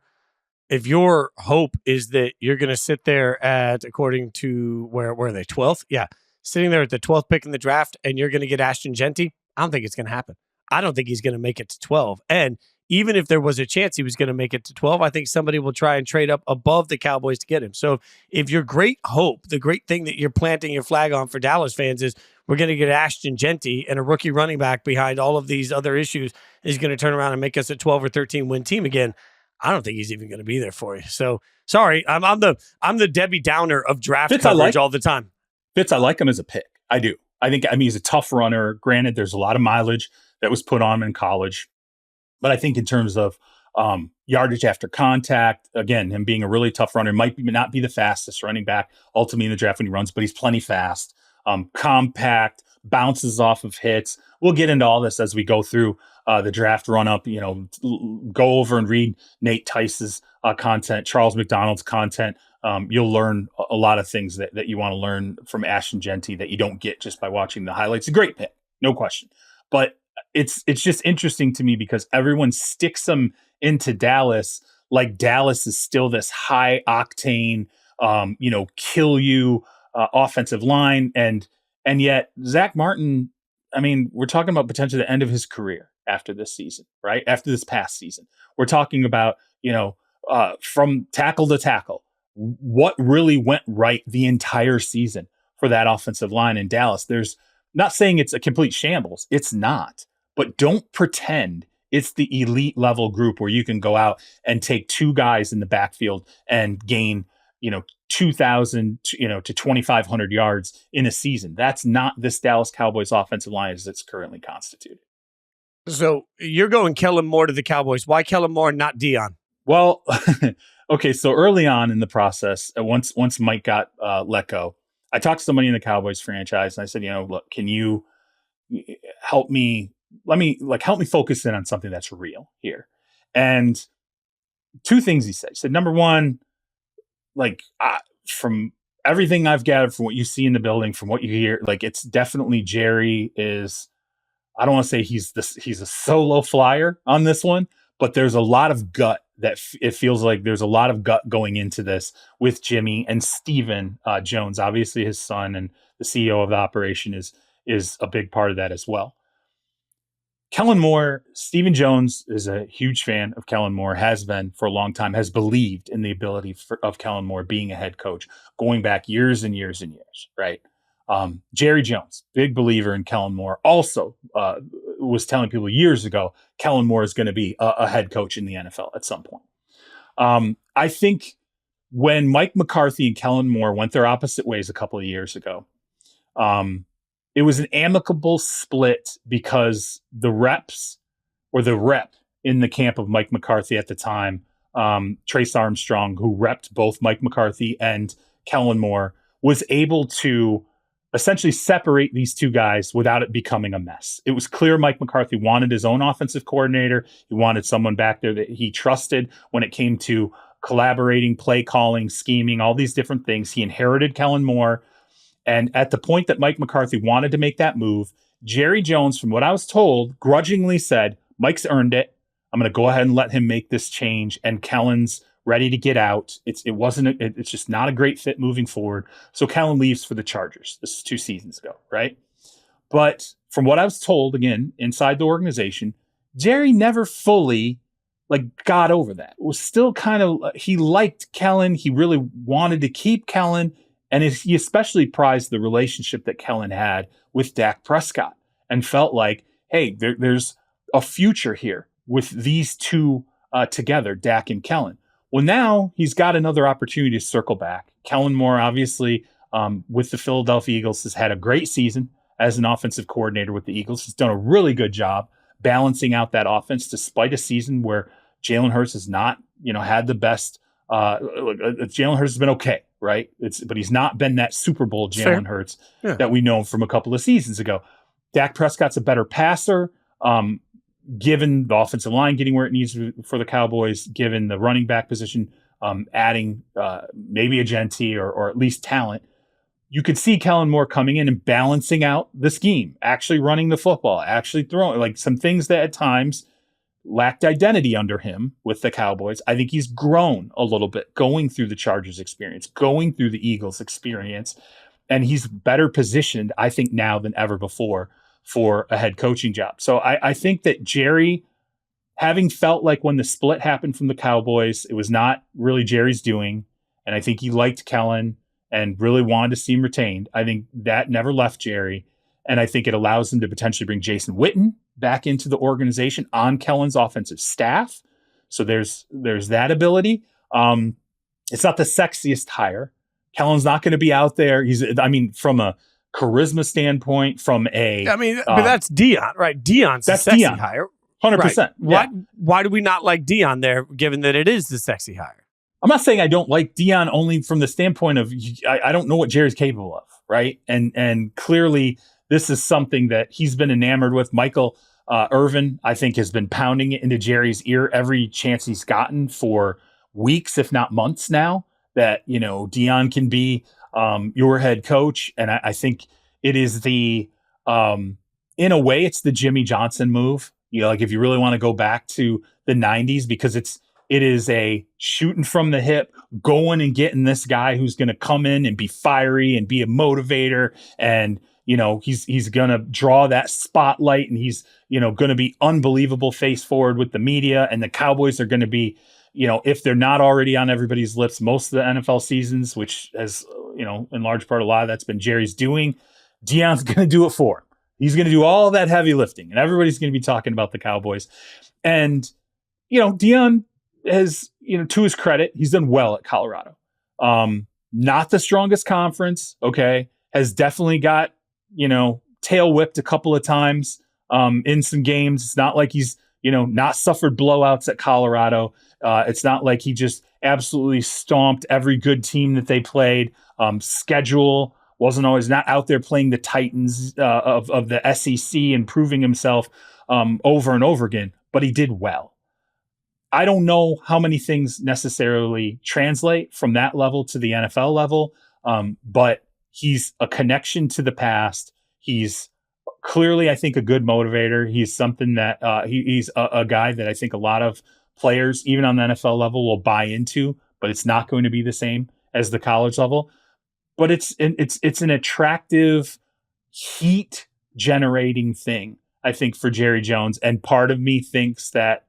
If your hope is that you're going to sit there at, according to where are they, 12th? Yeah, sitting there at the 12th pick in the draft and you're going to get Ashton Genty, I don't think it's going to happen. I don't think he's going to make it to 12. And even if there was a chance he was going to make it to 12, I think somebody will try and trade up above the Cowboys to get him. So if your great hope, the great thing that you're planting your flag on for Dallas fans is we're going to get Ashton Genty and a rookie running back behind all of these other issues is going to turn around and make us a 12 or 13 win team again, I don't think he's even going to be there for you. So sorry, I'm the Debbie Downer of draft Fitz, coverage all the time. Fitz, I like him as a pick. I do. I mean, he's a tough runner. Granted, there's a lot of mileage that was put on him in college. But I think in terms of yardage after contact, again, him being a really tough runner, might not be the fastest running back ultimately in the draft when he runs, but he's plenty fast, compact, bounces off of hits. We'll get into all this as we go through the draft run up, go over and read Nate Tice's content, Charles McDonald's content. You'll learn a lot of things that you want to learn from Ashton Genty that you don't get just by watching the highlights. A great pick, no question. But it's just interesting to me because everyone sticks him into Dallas like Dallas is still this high octane, kill you offensive line. And yet Zach Martin, I mean, we're talking about potentially the end of his career after this season, right? After this past season, we're talking about, from tackle to tackle, what really went right the entire season for that offensive line in Dallas. There's not saying it's a complete shambles. It's not, but don't pretend it's the elite level group where you can go out and take two guys in the backfield and gain, 2,000, to 2,500 yards in a season. That's not this Dallas Cowboys offensive line as it's currently constituted. So you're going Kellen Moore to the Cowboys. Why Kellen Moore, not Deion? Well, okay. So early on in the process, once Mike got let go, I talked to somebody in the Cowboys franchise and I said, look, can you help me? Help me focus in on something that's real here. And two things he said. He said, number one, from everything I've gathered from what you see in the building, from what you hear, it's definitely Jerry is, I don't want to say he's a solo flyer on this one, but there's a lot of gut it feels like there's a lot of gut going into this with Jimmy and Steven Jones. Obviously his son and the CEO of the operation is a big part of that as well. Kellen Moore, Steven Jones is a huge fan of Kellen Moore, has been for a long time, has believed in the ability of Kellen Moore being a head coach going back years and years and years, right? Jerry Jones, big believer in Kellen Moore, also was telling people years ago, Kellen Moore is going to be a head coach in the NFL at some point. I think when Mike McCarthy and Kellen Moore went their opposite ways a couple of years ago, it was an amicable split because the rep in the camp of Mike McCarthy at the time, Trace Armstrong, who repped both Mike McCarthy and Kellen Moore, was able to essentially separate these two guys without it becoming a mess. It was clear Mike McCarthy wanted his own offensive coordinator. He wanted someone back there that he trusted when it came to collaborating, play calling, scheming, all these different things. He inherited Kellen Moore. And at the point that Mike McCarthy wanted to make that move, Jerry Jones, from what I was told, grudgingly said, Mike's earned it. I'm going to go ahead and let him make this change. And Kellen's ready to get out. It's just not a great fit moving forward. So Kellen leaves for the Chargers. This is 2 seasons ago, right? But from what I was told, again, inside the organization, Jerry never fully got over that. It was still kind of, he liked Kellen. He really wanted to keep Kellen. And he especially prized the relationship that Kellen had with Dak Prescott and felt like, hey, there's a future here with these two together, Dak and Kellen. Well, now he's got another opportunity to circle back. Kellen Moore, obviously, with the Philadelphia Eagles, has had a great season as an offensive coordinator with the Eagles. He's done a really good job balancing out that offense despite a season where Jalen Hurts has not, had the best. Jalen Hurts has been okay, right? But he's not been that Super Bowl Jalen Hurts that we know from a couple of seasons ago. Dak Prescott's a better passer. Given the offensive line getting where it needs for the Cowboys, given the running back position, adding maybe a Gentee or at least talent, you could see Kellen Moore coming in and balancing out the scheme, actually running the football, actually throwing some things that at times lacked identity under him with the Cowboys. I think he's grown a little bit going through the Chargers experience, going through the Eagles experience, and he's better positioned, I think, now than ever before for a head coaching job. So I think that Jerry, having felt like when the split happened from the Cowboys, it was not really Jerry's doing, and I think he liked Kellen and really wanted to see him retained. I think that never left Jerry, and I think it allows him to potentially bring Jason Witten back into the organization on Kellen's offensive staff. So there's that ability. It's not the sexiest hire. Kellen's not going to be out there. From a charisma standpoint, but that's Deion, right? Deion's the sexy hire. 100%. Right. Why do we not like Deion there, given that it is the sexy hire? I'm not saying I don't like Deion only from the standpoint of I don't know what Jerry's capable of, right? And clearly this is something that he's been enamored with. Michael Irvin, I think, has been pounding it into Jerry's ear every chance he's gotten for weeks, if not months now, that, Deion can be your head coach. And I think it is in a way, it's the Jimmy Johnson move. If you really want to go back to the 90s, because it's It is a shooting from the hip, going and getting this guy who's going to come in and be fiery and be a motivator. And, he's going to draw that spotlight, and he's, going to be unbelievable face forward with the media. And the Cowboys are going to be, if they're not already on everybody's lips most of the NFL seasons, which has, in large part, a lot of that's been Jerry's doing, Deion's going to do it for him. He's going to do all that heavy lifting, and everybody's going to be talking about the Cowboys. And, Deion has, to his credit, he's done well at Colorado. Not the strongest conference, okay, has definitely got, tail whipped a couple of times in some games. It's not like he's, not suffered blowouts at Colorado. It's not like he just absolutely stomped every good team that they played. Schedule wasn't always not out there playing the Titans of the SEC and proving himself over and over again, but he did well. I don't know how many things necessarily translate from that level to the NFL level, but he's a connection to the past. He's clearly, I think, a good motivator. He's something that he's a guy that I think a lot of players, even on the NFL level, will buy into, but it's not going to be the same as the college level. But it's an attractive, heat generating thing, I think, for Jerry Jones. And part of me thinks that,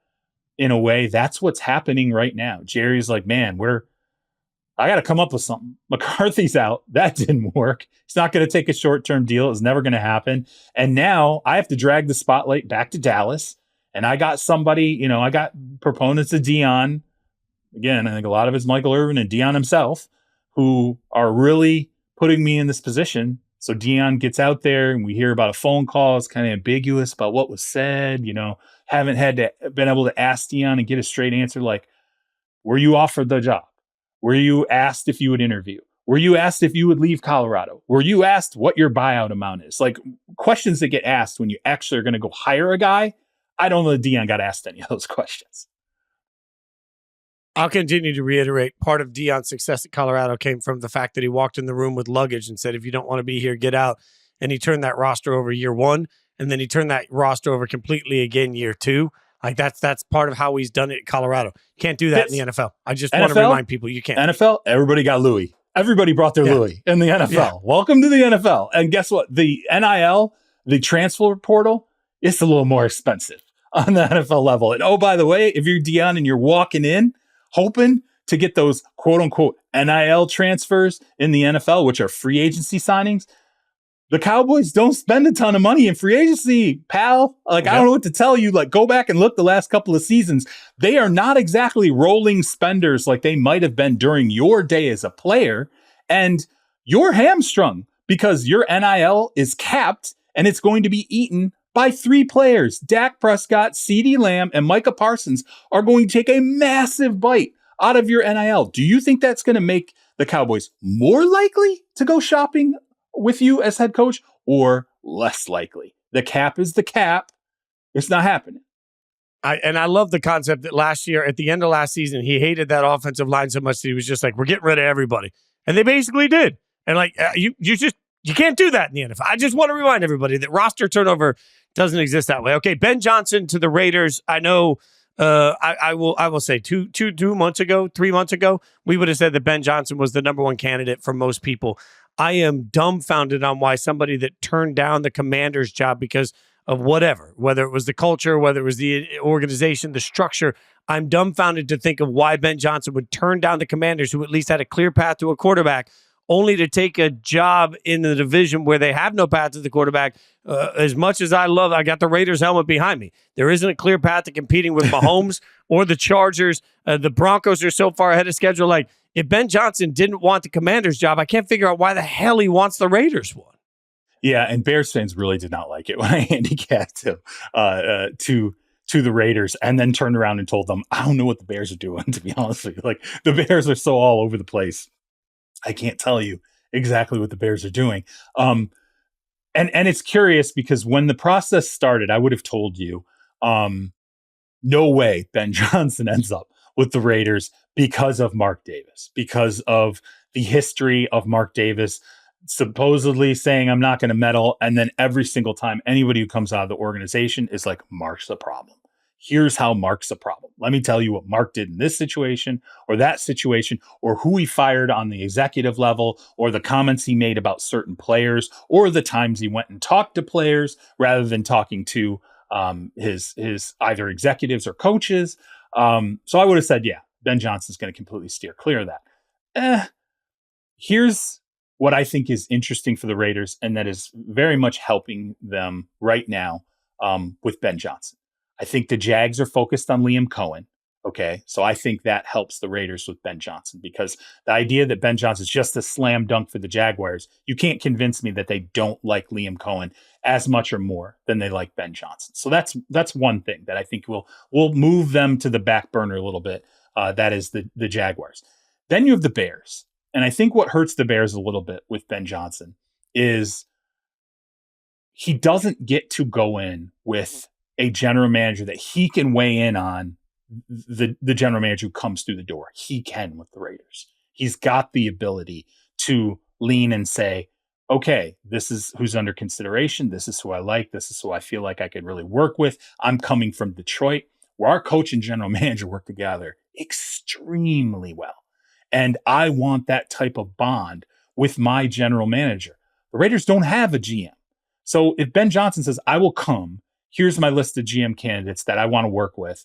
in a way, that's what's happening right now. Jerry's like, man, I got to come up with something. McCarthy's out. That didn't work. He's not going to take a short-term deal. It's never going to happen. And now I have to drag the spotlight back to Dallas. And I got somebody, I got proponents of Deion. Again, I think a lot of it's Michael Irvin and Deion himself, who are really putting me in this position. So Deion gets out there and we hear about a phone call. It's kind of ambiguous about what was said, haven't been able to ask Deion and get a straight answer. Like, were you offered the job? Were you asked if you would interview? Were you asked if you would leave Colorado? Were you asked what your buyout amount is? Like, questions that get asked when you actually are going to go hire a guy. I don't know that Deion got asked any of those questions. I'll continue to reiterate, part of Deion's success at Colorado came from the fact that he walked in the room with luggage and said, if you don't want to be here, get out. And he turned that roster over year one, and then he turned that roster over completely again year two. Like, that's part of how he's done it at Colorado. Can't do that in the NFL. I just want to remind people you can't. NFL, everybody got Louis. Everybody brought their Louis in the NFL. Yeah. Welcome to the NFL. And guess what? The NIL, the transfer portal, it's a little more expensive on the NFL level. And oh, by the way, if you're Deion and you're walking in hoping to get those quote unquote NIL transfers in the NFL, which are free agency signings, the Cowboys don't spend a ton of money in free agency, pal. Like, I don't know what to tell you. Like, go back and look the last couple of seasons. They are not exactly rolling spenders like they might have been during your day as a player. And you're hamstrung because your NIL is capped and it's going to be eaten by three players. Dak Prescott, CeeDee Lamb, and Micah Parsons are going to take a massive bite out of your NIL. Do you think that's going to make the Cowboys more likely to go shopping with you as head coach, or less likely? The cap is the cap. It's not happening. I love the concept that last year, at the end of last season, he hated that offensive line so much that he was just like, we're getting rid of everybody. And they basically did. And like, you can't do that in the NFL. I just want to remind everybody that roster turnover doesn't exist that way. Okay, Ben Johnson to the Raiders. I know I will say 3 months ago, we would have said that Ben Johnson was the number one candidate for most people. I am dumbfounded on why somebody that turned down the Commander's job because of whether it was the culture, whether it was the organization, the structure. I'm dumbfounded to think of why Ben Johnson would turn down the Commanders, who at least had a clear path to a quarterback, only to take a job in the division where they have no path to the quarterback. As much as I got the Raiders helmet behind me. There isn't a clear path to competing with Mahomes or the Chargers. The Broncos are so far ahead of schedule. Like, if Ben Johnson didn't want the Commander's job, I can't figure out why the hell he wants the Raiders one. Yeah, and Bears fans really did not like it when I handicapped him to the Raiders, and then turned around and told them, I don't know what the Bears are doing, to be honest with you. Like, the Bears are so all over the place. I can't tell you exactly what the Bears are doing. And it's curious because when the process started, I would have told you, no way Ben Johnson ends up with the Raiders because of Mark Davis, because of the history of Mark Davis supposedly saying, I'm not going to meddle. And then every single time anybody who comes out of the organization is like, Mark's the problem. here's how Mark's a problem. Let me tell you what Mark did in this situation or that situation, or who he fired on the executive level, or the comments he made about certain players, or the times he went and talked to players rather than talking to his either executives or coaches. So I would have said, yeah, Ben Johnson's going to completely steer clear of that. Here's what I think is interesting for the Raiders, and that is very much helping them right now with Ben Johnson. I think the Jags are focused on Liam Coen. Okay. So I think that helps the Raiders with Ben Johnson, because the idea that Ben Johnson is just a slam dunk for the Jaguars, you can't convince me that they don't like Liam Coen as much or more than they like Ben Johnson. So that's one thing that I think will move them to the back burner a little bit. That is the Jaguars. Then you have the Bears. And I think what hurts the Bears a little bit with Ben Johnson is he doesn't get to go in with a general manager that he can weigh in on the general manager who comes through the door. He can with the Raiders. He's got the ability to lean and say, okay, this is who's under consideration. This is who I like. This is who I feel like I could really work with. I'm coming from Detroit, where our coach and general manager work together extremely well. And I want that type of bond with my general manager. The Raiders don't have a GM. So if Ben Johnson says, I will come, here's my list of GM candidates that I want to work with,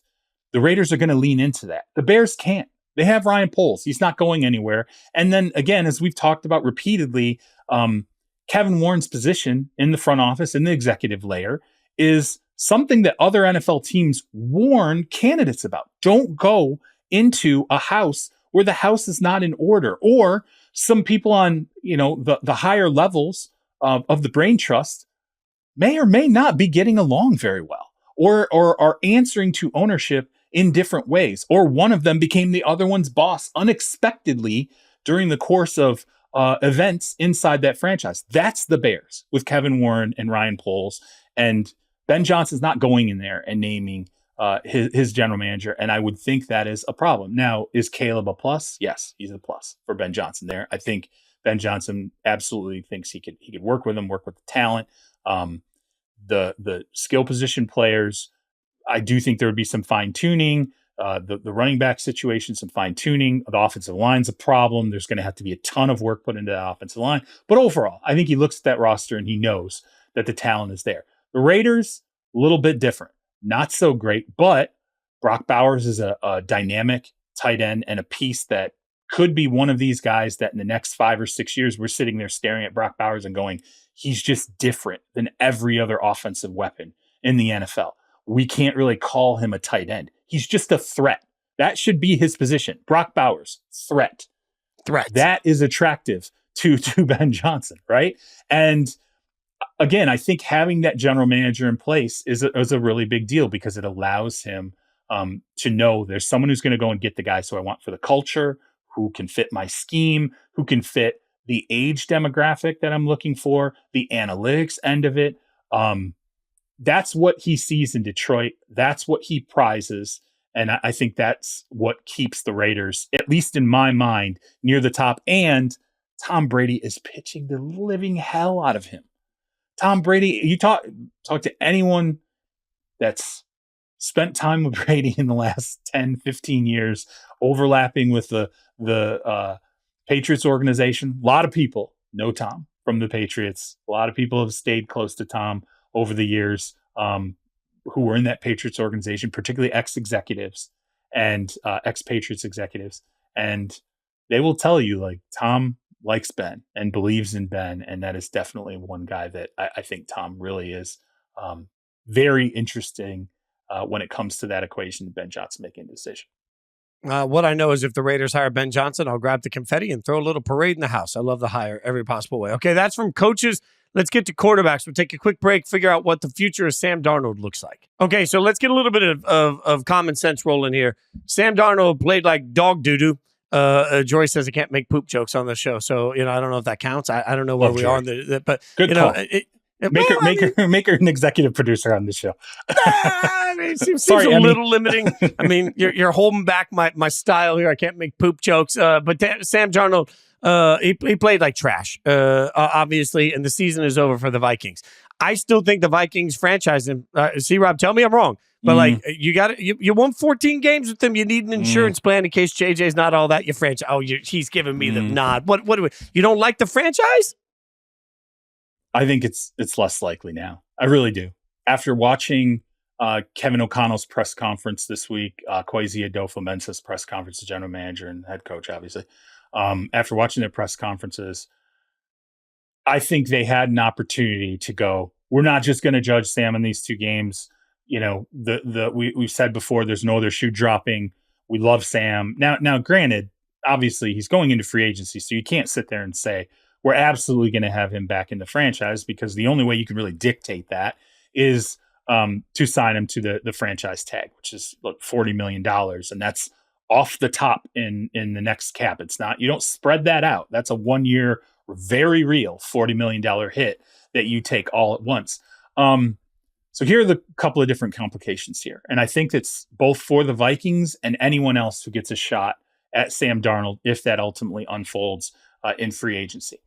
the Raiders are going to lean into that. The Bears can't. They have Ryan Poles. He's not going anywhere. And then again, as we've talked about repeatedly, Kevin Warren's position in the front office, in the executive layer, is something that other NFL teams warn candidates about. Don't go into a house where the house is not in order, or some people on, the higher levels of the brain trust may or may not be getting along very well, or are answering to ownership in different ways, or one of them became the other one's boss unexpectedly during the course of events inside that franchise. That's the Bears with Kevin Warren and Ryan Poles, and Ben Johnson's not going in there and naming his general manager, and I would think that is a problem. Now, is Caleb a plus? Yes, he's a plus for Ben Johnson there. I think Ben Johnson absolutely thinks he could work with him, work with the talent. The skill position players, I do think there would be some fine tuning. The running back situation, some fine tuning. The offensive line's a problem. There's going to have to be a ton of work put into that offensive line. But overall, I think he looks at that roster and he knows that the talent is there. The Raiders, a little bit different. Not so great, but Brock Bowers is a dynamic tight end and a piece that could be one of these guys that in the next 5 or 6 years, we're sitting there staring at Brock Bowers and going, he's just different than every other offensive weapon in the NFL. We can't really call him a tight end. He's just a threat. That should be his position. Brock Bowers, threat. That is attractive to Ben Johnson, right? And again, I think having that general manager in place is a really big deal, because it allows him to know there's someone who's going to go and get the guys who I want for the culture, who can fit my scheme, who can fit the age demographic that I'm looking for, the analytics end of it. That's what he sees in Detroit. That's what he prizes. And I think that's what keeps the Raiders, at least in my mind, near the top. And Tom Brady is pitching the living hell out of him. Tom Brady, you talk to anyone that's spent time with Brady in the last 10, 15 years, overlapping with the Patriots organization. A lot of people know Tom from the Patriots. A lot of people have stayed close to Tom over the years, who were in that Patriots organization, particularly ex-executives and ex-Patriots executives. And they will tell you, like, Tom likes Ben and believes in Ben. And that is definitely one guy that I think Tom really is very interesting when it comes to that equation, Ben Johnson making a decision. What I know is if the Raiders hire Ben Johnson, I'll grab the confetti and throw a little parade in the house. I love the hire every possible way. Okay, that's from coaches. Let's get to quarterbacks. We'll take a quick break, figure out what the future of Sam Darnold looks like. Okay, so let's get a little bit of common sense rolling here. Sam Darnold played like dog doo-doo. Jory says I can't make poop jokes on the show, so I don't know if that counts. I don't know where we are, but good call. Make her an executive producer on the show. It seems a little limiting. I mean, you're holding back my style here. I can't make poop jokes. But Sam Darnold, he played like trash, obviously, and the season is over for the Vikings. I still think the Vikings franchise, and C-Rob, tell me I'm wrong, But like you won 14 games with him. You need an insurance plan in case JJ's not all that. Your franchise. Oh, he's giving me the nod. What do we? You don't like the franchise? I think it's less likely now. I really do. After watching Kevin O'Connell's press conference this week, Kwesi Adofo-Mensah's press conference, the general manager and head coach, obviously. After watching their press conferences, I think they had an opportunity to go, we're not just going to judge Sam in these 2 games. You know, we've said before, there's no other shoe dropping. We love Sam. Now, granted, obviously he's going into free agency, so you can't sit there and say we're absolutely going to have him back in the franchise, because the only way you can really dictate that is to sign him to the franchise tag, which is $40 million, and that's off the top in the next cap. It's not, you don't spread that out. That's a 1 year, very real $40 million hit that you take all at once. So here are the couple of different complications here. And I think it's both for the Vikings and anyone else who gets a shot at Sam Darnold if that ultimately unfolds in free agency.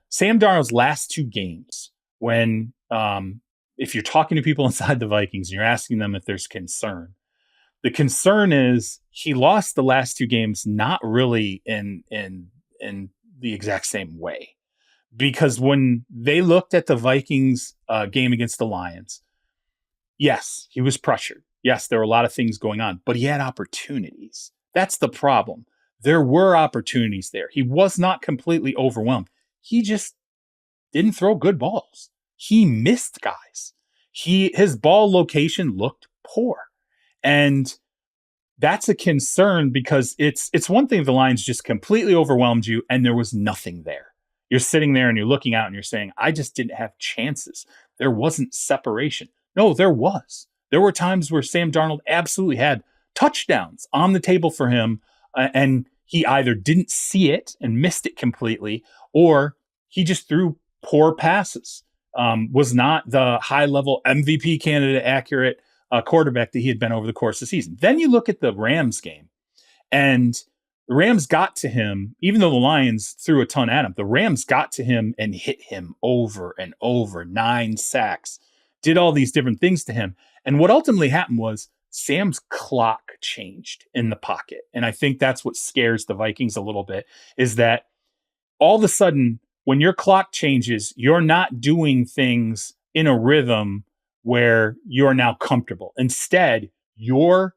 Sam Darnold's last 2 games, when if you're talking to people inside the Vikings and you're asking them if there's concern, the concern is he lost the last 2 games not really in the exact same way. Because when they looked at the Vikings game against the Lions, yes, he was pressured. Yes, there were a lot of things going on, but he had opportunities. That's the problem. There were opportunities there. He was not completely overwhelmed. He just didn't throw good balls. He missed guys. His ball location looked poor. And that's a concern, because it's one thing if the Lions just completely overwhelmed you and there was nothing there. You're sitting there and you're looking out and you're saying, I just didn't have chances. There wasn't separation. No, there was. There were times where Sam Darnold absolutely had touchdowns on the table for him, and he either didn't see it and missed it completely, or he just threw poor passes. Was not the high-level MVP candidate accurate quarterback that he had been over the course of the season. Then you look at the Rams game, and the Rams got to him, even though the Lions threw a ton at him. The Rams got to him and hit him over and over, 9 sacks, did all these different things to him. And what ultimately happened was Sam's clock changed in the pocket. And I think that's what scares the Vikings a little bit, is that all of a sudden, when your clock changes, you're not doing things in a rhythm where you're now comfortable. Instead, you're,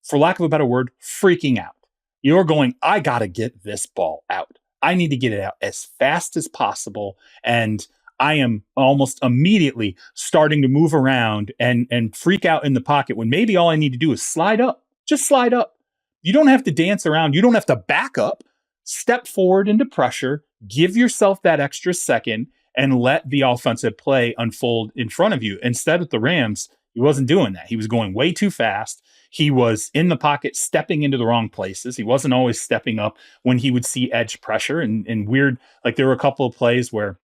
for lack of a better word, freaking out. You're going, I got to get this ball out. I need to get it out as fast as possible. And I am almost immediately starting to move around and freak out in the pocket, when maybe all I need to do is slide up. Just slide up. You don't have to dance around. You don't have to back up. Step forward into pressure. Give yourself that extra second and let the offensive play unfold in front of you. Instead, with the Rams, he wasn't doing that. He was going way too fast. He was in the pocket, stepping into the wrong places. He wasn't always stepping up when he would see edge pressure and weird. Like, there were a couple of plays where,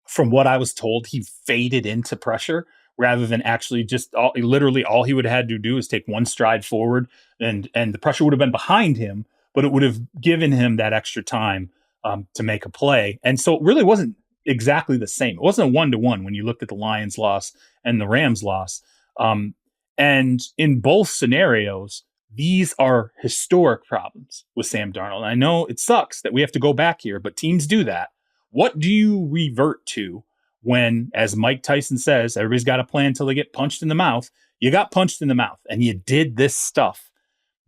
from what I was told, he faded into pressure rather than actually just literally all he would have had to do is take one stride forward, and the pressure would have been behind him, but it would have given him that extra time to make a play. And so it really wasn't exactly the same. It wasn't a 1-to-1 when you looked at the Lions loss and the Rams loss. And in both scenarios, these are historic problems with Sam Darnold. And I know it sucks that we have to go back here, but teams do that. What do you revert to when, as Mike Tyson says, everybody's got a plan until they get punched in the mouth? You got punched in the mouth and you did this stuff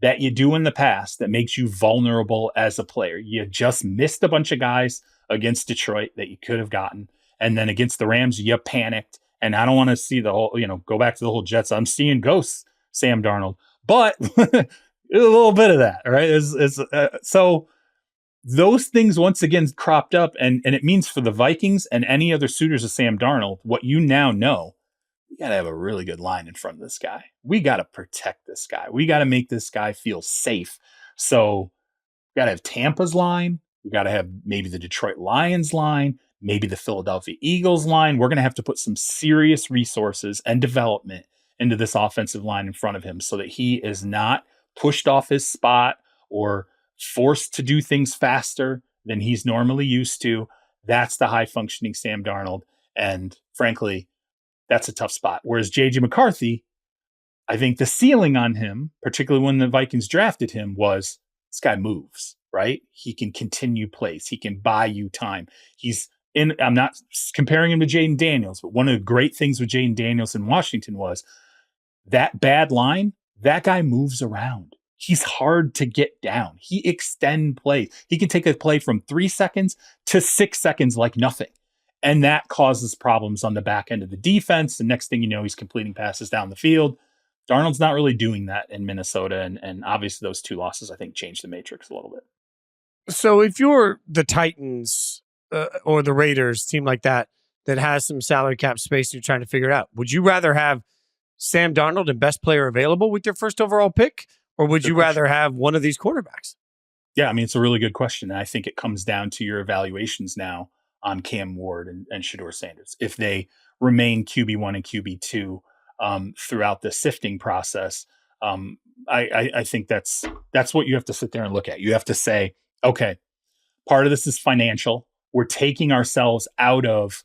that you do in the past that makes you vulnerable as a player. You just missed a bunch of guys against Detroit that you could have gotten. And then against the Rams, you panicked. And I don't want to see the whole, go back to the whole Jets. I'm seeing ghosts, Sam Darnold. But a little bit of that, right? So those things once again cropped up. And it means for the Vikings and any other suitors of Sam Darnold, what you now know, we got to have a really good line in front of this guy. We got to protect this guy. We got to make this guy feel safe. So we got to have Tampa's line. We got to have maybe the Detroit Lions line, maybe the Philadelphia Eagles line. We're going to have to put some serious resources and development into this offensive line in front of him so that he is not pushed off his spot or forced to do things faster than he's normally used to. That's the high functioning Sam Darnold. And frankly, that's a tough spot. Whereas JJ McCarthy, I think the ceiling on him, particularly when the Vikings drafted him, was this guy moves, right? He can continue plays. He can buy you time. I'm not comparing him to Jaden Daniels, but one of the great things with Jaden Daniels in Washington was that bad line, that guy moves around. He's hard to get down. He extend plays. He can take a play from 3 seconds to 6 seconds like nothing. And that causes problems on the back end of the defense. The next thing you know, he's completing passes down the field. Darnold's not really doing that in Minnesota. And obviously those 2 losses, I think, changed the matrix a little bit. So if you're the Titans or the Raiders, team like that has some salary cap space, you're trying to figure it out, would you rather have Sam Darnold and best player available with your first overall pick, or would you rather have one of these quarterbacks? Yeah, I mean, it's a really good question. And I think it comes down to your evaluations now on Cam Ward and Shedeur Sanders. If they remain QB1 and QB2 throughout the sifting process, I think that's what you have to sit there and look at. You have to say, okay, part of this is financial. We're taking ourselves out of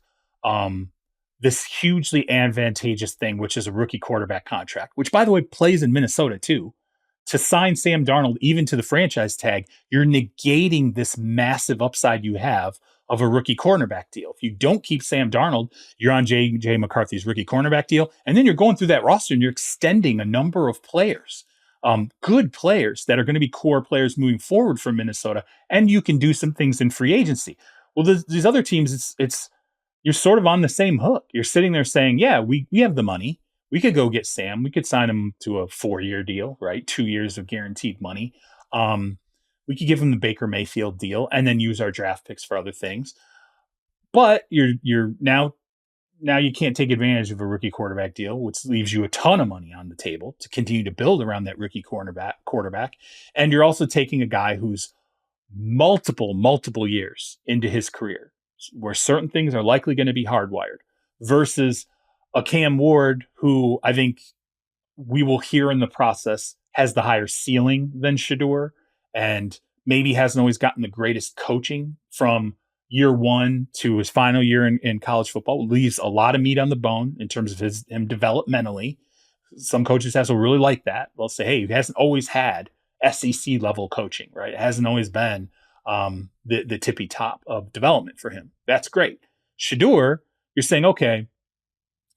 this hugely advantageous thing, which is a rookie quarterback contract, which, by the way, plays in Minnesota too. To sign Sam Darnold, even to the franchise tag, you're negating this massive upside you have of a rookie cornerback deal. If you don't keep Sam Darnold, you're on J.J. McCarthy's rookie cornerback deal, and then you're going through that roster and you're extending a number of players, good players that are going to be core players moving forward from Minnesota, and you can do some things in free agency. Well, these other teams, it's you're sort of on the same hook. You're sitting there saying, yeah, we have the money. We could go get Sam. We could sign him to a 4-year deal, right? 2 years of guaranteed money. We could give him the Baker Mayfield deal and then use our draft picks for other things. But you're now you can't take advantage of a rookie quarterback deal, which leaves you a ton of money on the table to continue to build around that rookie quarterback. And you're also taking a guy who's multiple years into his career, where certain things are likely going to be hardwired, versus a Cam Ward, who I think we will hear in the process has the higher ceiling than Shedeur, and maybe hasn't always gotten the greatest coaching from year one to his final year in college football. Leaves a lot of meat on the bone in terms of him developmentally. Some coaches will really like that. They'll say, hey, he hasn't always had SEC level coaching, right? It hasn't always been the tippy top of development for him. That's great. Shedeur, you're saying, okay,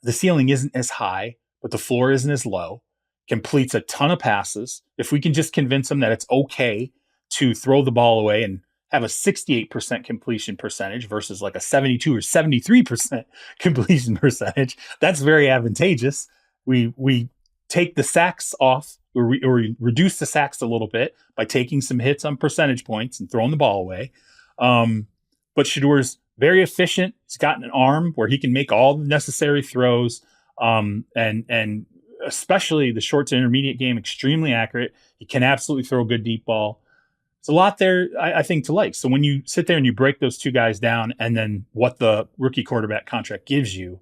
the ceiling isn't as high, but the floor isn't as low. Completes a ton of passes. If we can just convince him that it's okay to throw the ball away and have a 68% completion percentage versus like a 72 or 73% completion percentage, that's very advantageous. We take the sacks off, or we reduce the sacks a little bit by taking some hits on percentage points and throwing the ball away. But Shedeur's very efficient. He's got an arm where he can make all the necessary throws, and especially the short to intermediate game, extremely accurate. He can absolutely throw a good deep ball. It's a lot there, I think, to like. So when you sit there and you break those two guys down, and then what the rookie quarterback contract gives you,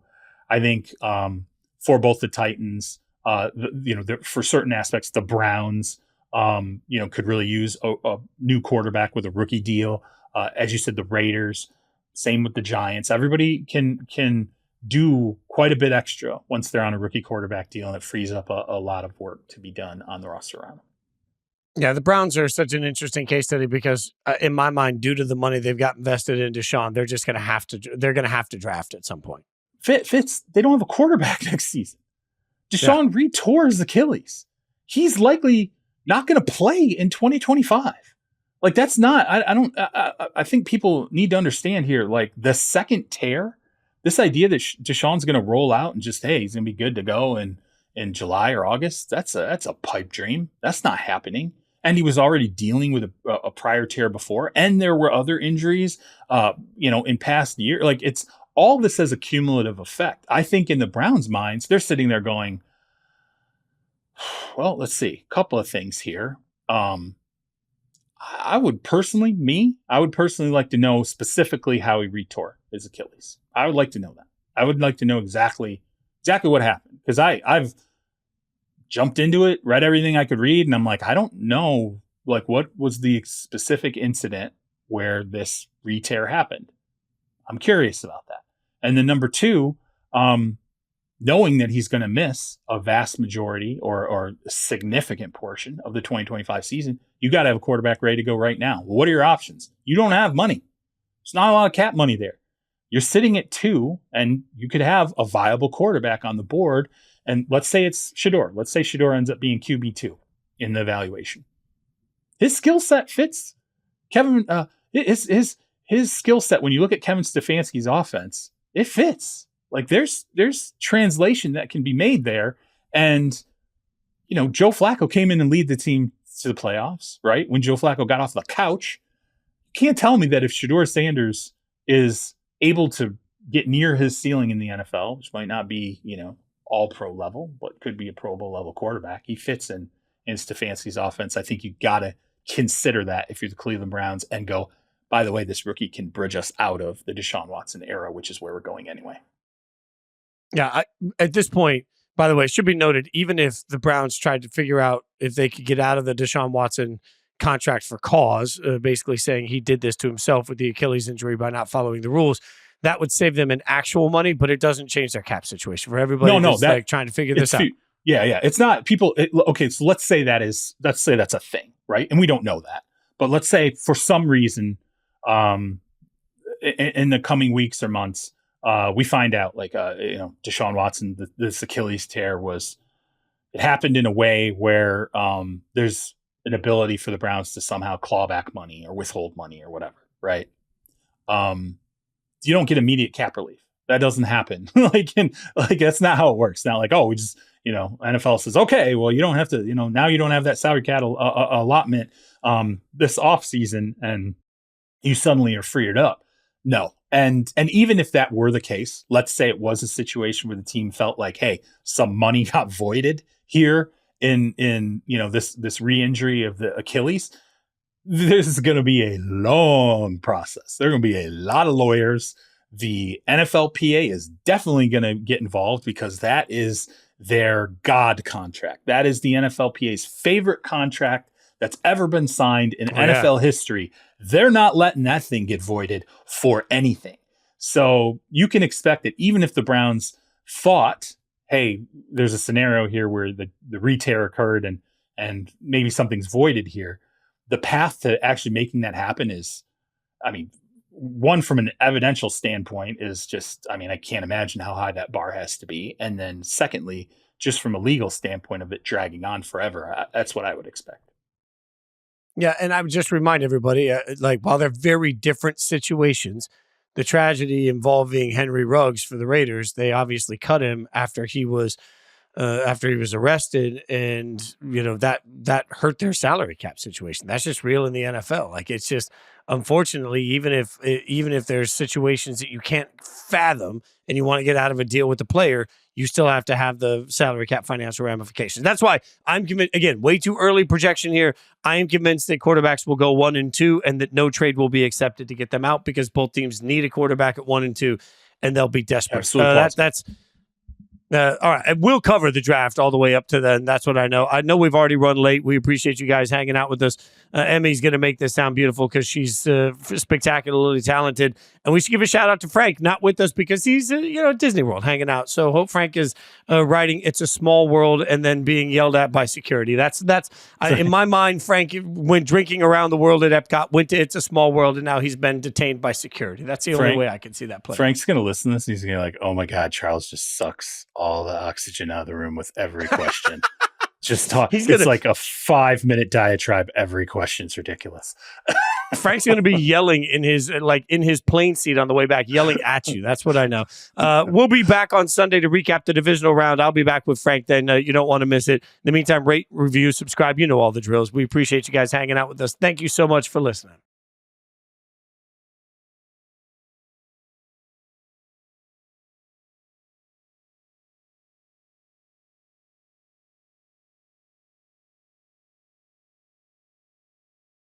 I think for both the Titans, for certain aspects, the Browns, could really use a new quarterback with a rookie deal. As you said, the Raiders, same with the Giants. Everybody can do quite a bit extra once they're on a rookie quarterback deal, and it frees up a lot of work to be done on the roster around them. Yeah, the Browns are such an interesting case study because, in my mind, due to the money they've got invested in Deshaun, they're just going to have to draft at some point. Fitz, they don't have a quarterback next season. Deshaun re-tore his Achilles. He's likely not going to play in 2025. Like, that's not. I think people need to understand here. Like, the second tear, this idea that Deshaun's going to roll out and just, hey, he's going to be good to go in July or August. That's a pipe dream. That's not happening. And he was already dealing with a prior tear before, and there were other injuries, in past year. Like, it's all this has a cumulative effect. I think in the Browns' minds, they're sitting there going, well, let's see, a couple of things here. I would personally like to know specifically how he retore his Achilles. I would like to know that. I would like to know exactly what happened, because I've jumped into it, read everything I could read, and I'm like, I don't know, like, what was the specific incident where this re-tear happened. I'm curious about that. And then number two, knowing that he's going to miss a vast majority or a significant portion of the 2025 season, you got to have a quarterback ready to go right now. Well, what are your options? You don't have money. There's not a lot of cap money there. You're sitting at 2, and you could have a viable quarterback on the board. And let's say it's Shedeur. Let's say Shedeur ends up being QB2 in the evaluation. His skill set fits Kevin. His skill set, when you look at Kevin Stefanski's offense, it fits. Like there's translation that can be made there. And, Joe Flacco came in and lead the team to the playoffs, right? When Joe Flacco got off the couch, you can't tell me that if Shedeur Sanders is able to get near his ceiling in the NFL, which might not be, all pro level, but could be a Pro Bowl level quarterback, he fits in Stefanski's offense. I think you got to consider that if you're the Cleveland Browns and go, by the way, this rookie can bridge us out of the Deshaun Watson era, which is where we're going anyway. Yeah, at this point, by the way, it should be noted, even if the Browns tried to figure out if they could get out of the Deshaun Watson contract for cause, basically saying he did this to himself with the Achilles injury by not following the rules, that would save them in actual money, but it doesn't change their cap situation for everybody that's trying to figure this out. Yeah. It's not people. Okay, so let's say that's a thing, right? And we don't know that, but let's say for some reason, in the coming weeks or months, we find out Deshaun Watson, this Achilles tear it happened in a way where there's an ability for the Browns to somehow claw back money or withhold money or whatever, right? You don't get immediate cap relief. That doesn't happen. That's not how it works. Now, we just, NFL says, okay, well, you don't have to, now you don't have that salary cap allotment this off season, and you suddenly are freed up. No. And even if that were the case, let's say it was a situation where the team felt like, hey, some money got voided here in this re-injury of the Achilles. This is going to be a long process. There are going to be a lot of lawyers. The NFLPA is definitely going to get involved because that is their God contract. That is the NFLPA's favorite contract that's ever been signed in NFL history. They're not letting that thing get voided for anything. So you can expect that even if the Browns thought, hey, there's a scenario here where the re-tear occurred and maybe something's voided here, the path to actually making that happen is, one, from an evidential standpoint is just, I can't imagine how high that bar has to be. And then secondly, just from a legal standpoint of it dragging on forever, that's what I would expect. Yeah, and I would just remind everybody, while they're very different situations, the tragedy involving Henry Ruggs for the Raiders, they obviously cut him after he was arrested, and that hurt their salary cap situation. That's just real in the NFL. It's just, unfortunately, even if there's situations that you can't fathom and you want to get out of a deal with the player, you still have to have the salary cap financial ramifications. That's why I'm convinced, again, way too early projection here. I am convinced that quarterbacks will go 1 and 2 and that no trade will be accepted to get them out because both teams need a quarterback at 1 and 2 and they'll be desperate. Absolutely. All right. We'll cover the draft all the way up to then. That's what I know. I know we've already run late. We appreciate you guys hanging out with us. Emmy's going to make this sound beautiful because she's spectacularly talented. And we should give a shout out to Frank, not with us because he's, at Disney World hanging out. So hope Frank is writing It's a Small World and then being yelled at by security. That's in my mind, Frank went drinking around the world at Epcot, went to It's a Small World, and now he's been detained by security. That's the only way I can see that play. Frank's going to listen to this and he's going to be like, oh my God, Charles just sucks all the oxygen out of the room with every question. Just talk. It's like a 5-minute diatribe. Every question's ridiculous. Frank's going to be yelling in his plane seat on the way back, yelling at you. That's what I know. We'll be back on Sunday to recap the divisional round. I'll be back with Frank then. You don't want to miss it. In the meantime, rate, review, subscribe. You know all the drills. We appreciate you guys hanging out with us. Thank you so much for listening.